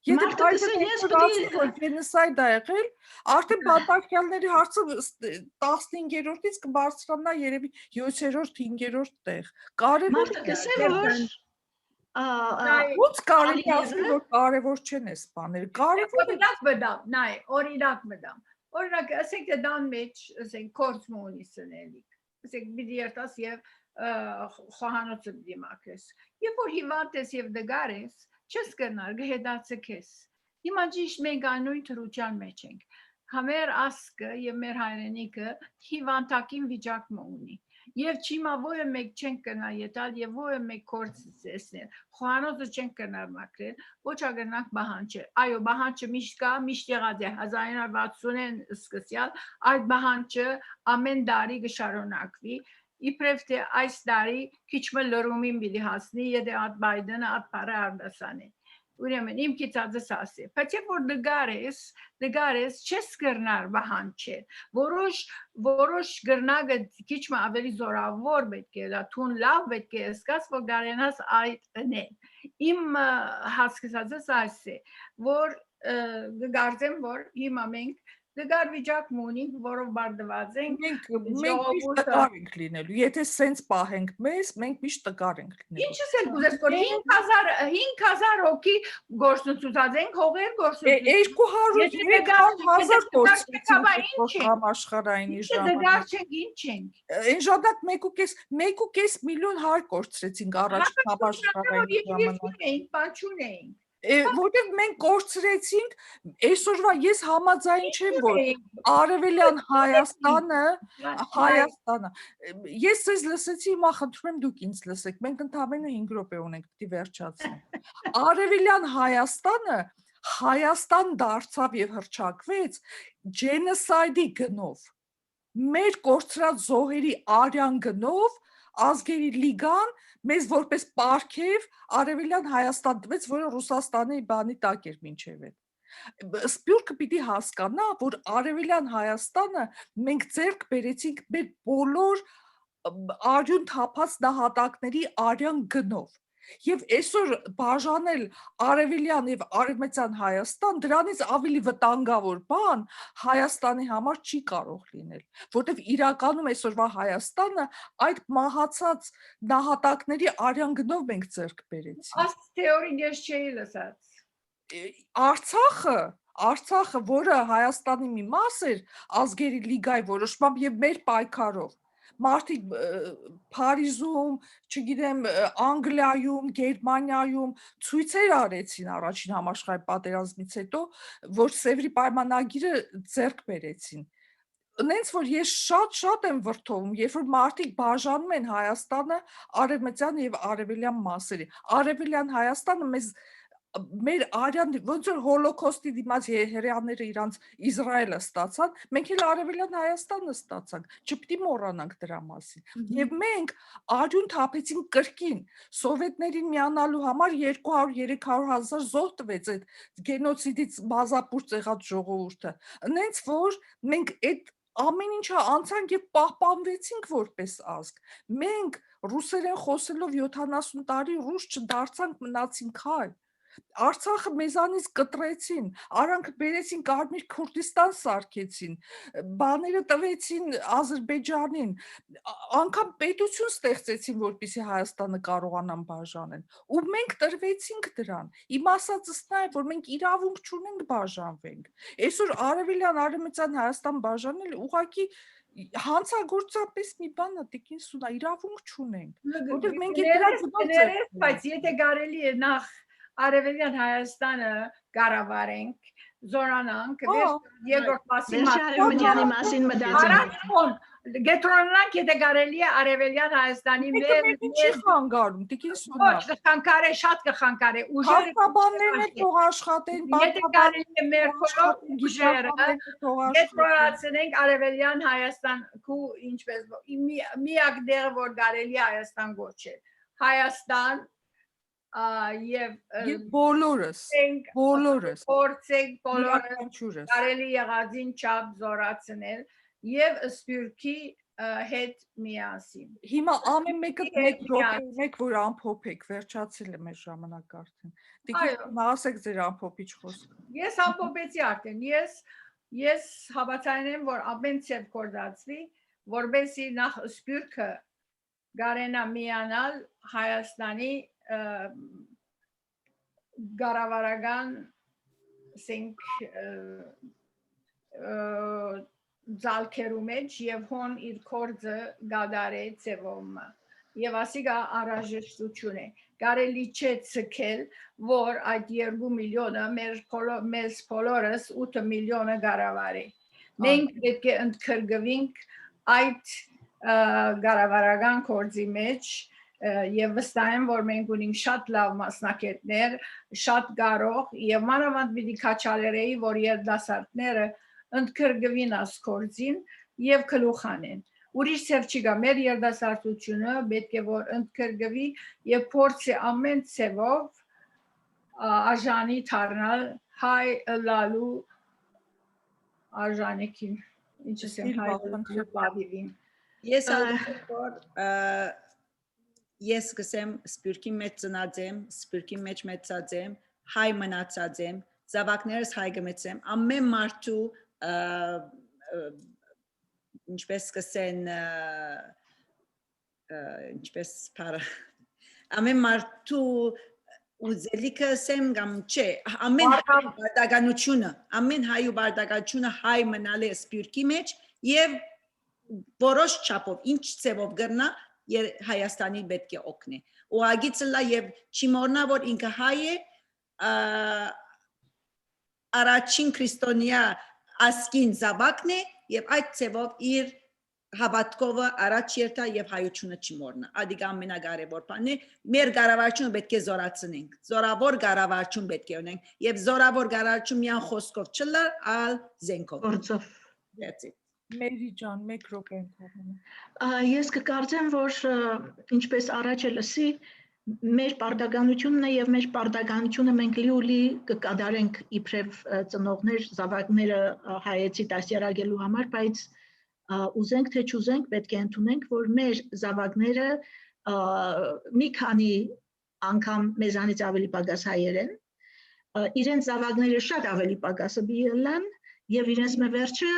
Եթե Բայդենը գենոսայդ է եղել, արդեն փանդարգյալների հարցը 15-րդից կբարձրանա երևի 7-րդ, 5-րդ տեղ։ Կարևոր է։ Ոնց կարելի է ասել, որ կարևոր չեն այս բաները։ Կարևոր է։ Օրինակ մտամ։ Օրինակ, ասենք թե դան մեջ, ասենք կորցմ ունի սնելիք, ասենք բիդի երտաս և խոհանոցը բիդի մակես, երբ որ հիվանդ ես և դգար ես, չես կրնար, գհետացը կես, հիմա ճիշտ մենք անույն թրուչան մեջ ենք, համեր ասկը և մեր հայրենիքը հիվանդակին վիճակմը ունի, և չիմա ոյը մեկ չենք կնար ետալ և ոյը մեկ կորցից եսնել, խոհանոցը չենք կնար մակրել, ոչ ագրնակ բահանջը, այո բահանջը միշտ կա, միշտ եղած է 1960-ին սկսյալ, այդ բահանջը ամեն դարի գշարոնակվի, իպրև թե այս դարի քիչմը լրումին բիդի հասնի, եթե այդ Բայդենը այդ պարը արդասան է, ուրեմն իմ կիծածս ասի, բայց երբ որ դգար ես չես կրնար բահանջել, որոշ գրնագը քիչմը ավելի զորավոր պետք է, թուն լավ պետք է սկաց, որ գարենաս այդ ընել, իմ հասկսածս այս է, որ գգարձեմ, որ հիմա մենք դգար վիճակ մունինք, որով բարդված ենք, մենք միշտ տկար ենք լինելու, եթե սենց պահենք մեզ, մենք միշտ տկար ենք լինելու։ Ինչս էլ գուզես, որ 5,000 հոգի գործնուցուցած ենք, հողեր գործնուցուցած 200,000 գործնուցուցած աշխարհայինի ժամանակ։ Դգար չենք, ինչ ենք։ Այն ժամանակ 1.5 միլիոն հարկ գործրեցինք առաջ համաշխարհային ժամանակ։ Որտեղ մենք կորցրեցինք, այսօրվա ես համաձայն չեմ, որ Արևելյան Հայաստանը, ես ձեզ լսեցի, հիմա խնդրում եմ դուք ինձ լսեք, մենք ընդամենը 5 րոպե ունենք, պիտի վերջացնենք։ Արևելյան Հայաստանը Հայաստան դարձավ եւ հռչակվեց ջենոսայդի գնով, մեր կորցրած զոհերի արյան գնով, ազգերի լիգան մեզ որպես պարգև Արևելյան Հայաստան տվեց, որը Ռուսաստանի բանի տակ էր մինչև այդ։ Սպյուրքը պիտի հասկանա, որ Արևելյան Հայաստանը մենք ձեռք բերեցինք մեր բոլոր արյուն թափած նահատակների արյան գնով։ Եվ այսօր բաժանել Արևելյան եւ Արևմտյան Հայաստան դրանից ավելի վտանգավոր բան Հայաստանի համար չի կարող լինել, որտեվ իրականում այսօրվա Հայաստանը այդ մահացած նահատակների արյան գնով մենք ձեռք բերեցինք։ Այս թեորին ես չէի լսած։ Արցախը, որը Հայաստանի մի մաս էր ազգերի լիգայի որոշմամբ եւ մեր պայքարով, մարդիկ Փարիզում, չգիտեմ, Անգլիայում, Գերմանիայում ցույցեր արեցին առաջին համաշխարհային պատերազմից հետո, որ Սևրի պայմանագիրը ձեռք բերեցին։ Նենց որ ես շատ եմ վրդովում, երբ որ մարդիկ բաժանում են Հայաստանը արևմտյան եւ արևելյան մասերի։ Արևելյան Հայաստանը մեր արյան ոնց որ հոլոկոստի դիմաց հրեաները իրանց Իսրայելը ստացան, մենք էլ արևելյան Հայաստանը ստացանք, չպետք է մոռանանք դրա մասին։ Եվ մենք արյուն թափեցինք կրկին, սովետներին միանալու համար 200-300 հազար զոհ տվեց այդ գենոցիդից բազապուրծ եղած ժողովուրդը։ Նենց որ մենք այդ ամեն ինչը անցանք եւ պահպանվեցինք որպես ազգ։ Մենք ռուսերեն խոսելով 70 տարի ռուս չդարձանք, մնացինք հայ։ Արցախը մեզանից կտրեցին, արանք բերեցին Կարմիր Քուրդիստան սարքեցին, բաները տվեցին Ադրբեջանին, անգամ պետություն ստեղծեցին, որպեսզի Հայաստանը կարողանան բաժանել։ Ու մենք տրվեցինք դրան։ Իմ ասածս նա է, որ մենք իրավունք չունենք բաժանվենք։ Այսօր արևելյան արևմտյան Հայաստան բաժանել ուղղակի հանցագործապես մի բան է, տիկին Սունա, իրավունք չունենք։ Որտեղ մենք Ներես, բայց եթե կարելի է նախ Արևելյան Հայաստանը կառավարենք, զորանանք, երկրորդ Արևմտյանի մասին մտածենք։ Գետրոնանք, եթե կարելի է Արևելյան Հայաստանի չի խանգարում, տիկին Սունա։ Ոչ, կխանգարե, շատ կխանգարե, ուժերը Քաղաքաբաններն էլ թող աշխատեն, եթե կարելի է մեր փոխով ուժերը գետրոնացնենք Արևելյան Հայաստան, ու ինչպես միակ դերը, որ կարելի է Հայաստան գոչել, Հայաստան եւ բոլորս փորձենք բոլորս կարելի եղածին չափ զորացնել եւ Սփյուռքի հետ միասին։ Հիմա ամեն մեկը մեկ րոպե, որ ամփոփեք, վերջացել է մեր ժամանակը արդեն։ Տիկին ասեք ձեր ամփոփիչ խոսքը։ Ես ամփոփեցի արդեն, ես հավատալի եմ, որ ամեն ցև կորզածվի, որովհետեւ նախ Սփյուռքը գարենա միանալ Հայաստանի գարավարական ձալքերու մեջ եւ հոն իր կորձը գադարե ծևոմ եւ ասիգա անհրաժեշտություն է կարելի չէ ցկել որ այդ 2 միլիոնը մեր բոլորս 8 միլիոնը գարավարի մենք պետք է ընդգրկվենք այդ գարավարական կորձի մեջ եւ վստահ եմ որ մենք ունենք շատ լավ մասնակիցներ, շատ կարող եւ մանավանդ պիտի քաչալերեի որ երդասարտները ընդգրկվին ասկորձին եւ գլուխանեն։ Ուրիշ ցև չկա, մեր երդասարտությունը պետք է որ ընդգրկվի եւ փորձի ամեն ցևով արժանի դառնալ հայ լալու արժանիքին։ Ինչպես եմ հայ Ես Ես կսեմ Սփյուռքի մեջ ծնած եմ, Սփյուռքի մեջ մեծած եմ, հայ մնացած եմ, զավակներս հայ գմեցեմ, ամեն մարդու ինչպես կսեն ինչպես փառը ամեն մարդու ուզելիքը սեմ կամ չէ, ամեն բարդականությունը, ամեն հայու բարդականությունը հայ մնալ է Սփյուռքի մեջ եւ որոշ չափով ինչ ծևով գրնա Հայաստանի պետք է օգնի։ Ու ագիցլա եւ չիմորնա որ ինքը հայ է առաջին քրիստոնյա ասկին զավակն է եւ այդ ծևով իր հավատքովը առաջ երթա եւ հայությունը չիմորնա։ Ադիգա ամենակարևոր բանն է մեր կառավարությունը պետք է զորացնենք։ Զորավոր կառավարություն պետք է ունենք եւ զորավոր կառավարություն միան խոսքով չլա, այլ զենքով։ Գործով։ That's it. Մերի ջան, մեկ րոպե ընդհանրում։ Ես կկարծեմ, որ ինչպես առաջ լսի, մեր պարտականությունն է եւ մեր պարտականությունը մենք լիոլի կկատարենք իբրև ծնողներ, զավակները հայեցի դասյարակելու համար, բայց ուզենք թե չուզենք պետք է ընդունենք, որ մեր զավակները մի քանի անգամ մեզանից ավելի պակաս հայեր են, իրենց զավակները շատ ավելի պակասը բիլան եւ իրենց մվերջը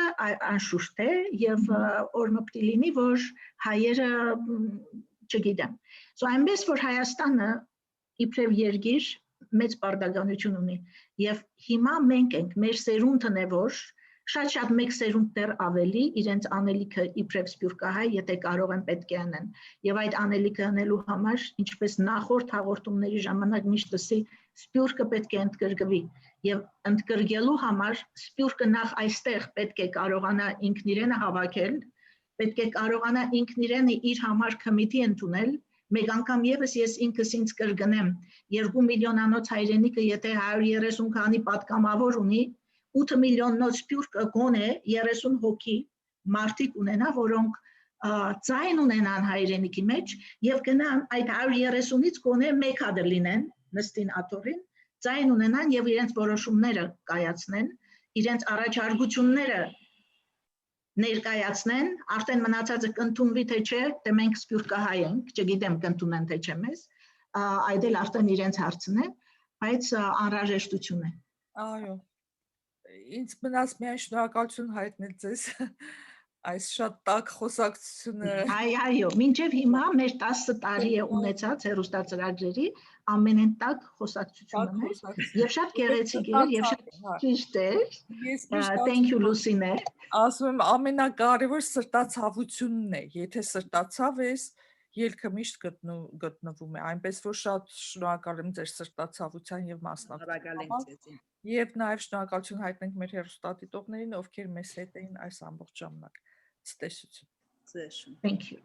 անշուշտ է եւ օրը պիտի լինի որ հայերը չգիտեմ այնպես որ Հայաստանը իբրև երկիր մեծ բարդականություն ունի եւ հիմա մենք ենք մեր սերունդն է որ շատ մեկ սերունդ դեռ ավելի իրենց անելիքը իբրև սփյուռքահայ եթե կարող են պետք է անեն եւ այդ անելիքը անելու համար ինչպես նախորդ հաղորդումների ժամանակ միշտ ասի սփյուռքը պետք է ընդգրկվի եւ ընդգրկելու համար սփյուռքը նախ այստեղ պետք է կարողանա ինքն իրենը հավաքել պետք է կարողանա ինքն իրենը իր համար կոմիտի ընդունել մեկ անգամ եւս ես ինքս ինձ կրկնեմ 2 միլիոնանոց հայրենիքը եթե 130 քանի պատգամավոր ունի 8 միլիոննոց սփյուռքը գոնե 30 հոգի մարդիկ ունենա, որոնք ձայն ունենան հայրենիքի մեջ եւ գնան այդ 130-ից գոնե մեկ հատ լինեն նստին աթոռին, ձայն ունենան եւ իրենց որոշումները կայացնեն, իրենց առաջարկությունները ներկայացնեն, արդեն մնացածը կընդունվի թե չէ, թե մենք սփյուռքահայ ենք, չգիտեմ կընդունեն թե չէ մեզ, այդ էլ արդեն իրենց հարցն է, բայց անհրաժեշտություն է։ Այո։ Ինձ մնաց միայն շնորհակալություն հայտնել ձեզ այս շատ տաք խոսակցությունը։ Այո, մինչև հիմա մեր 10 տարի է ունեցած հեռուստածրագրերի ամենեն տաք խոսակցությունը մեր եւ շատ գեղեցիկ էր եւ շատ ճիշտ էր։ Thank you Լուսինե։ Ասում եմ ամենակարևոր սրտացավությունն է, եթե սրտացավ ես ելքը միշտ գտնվում է, այնպես որ շատ շնորհակալ եմ ձեր սրտացավության եւ մասնակցության։ Եվ նաև շնորհակալություն հայտնենք մեր հեռուստադիտողներին, ովքեր մեզ հետ էին այս ամբողջ ժամանակ։ Ցտեսություն։ Ցտեսություն։ Thank you.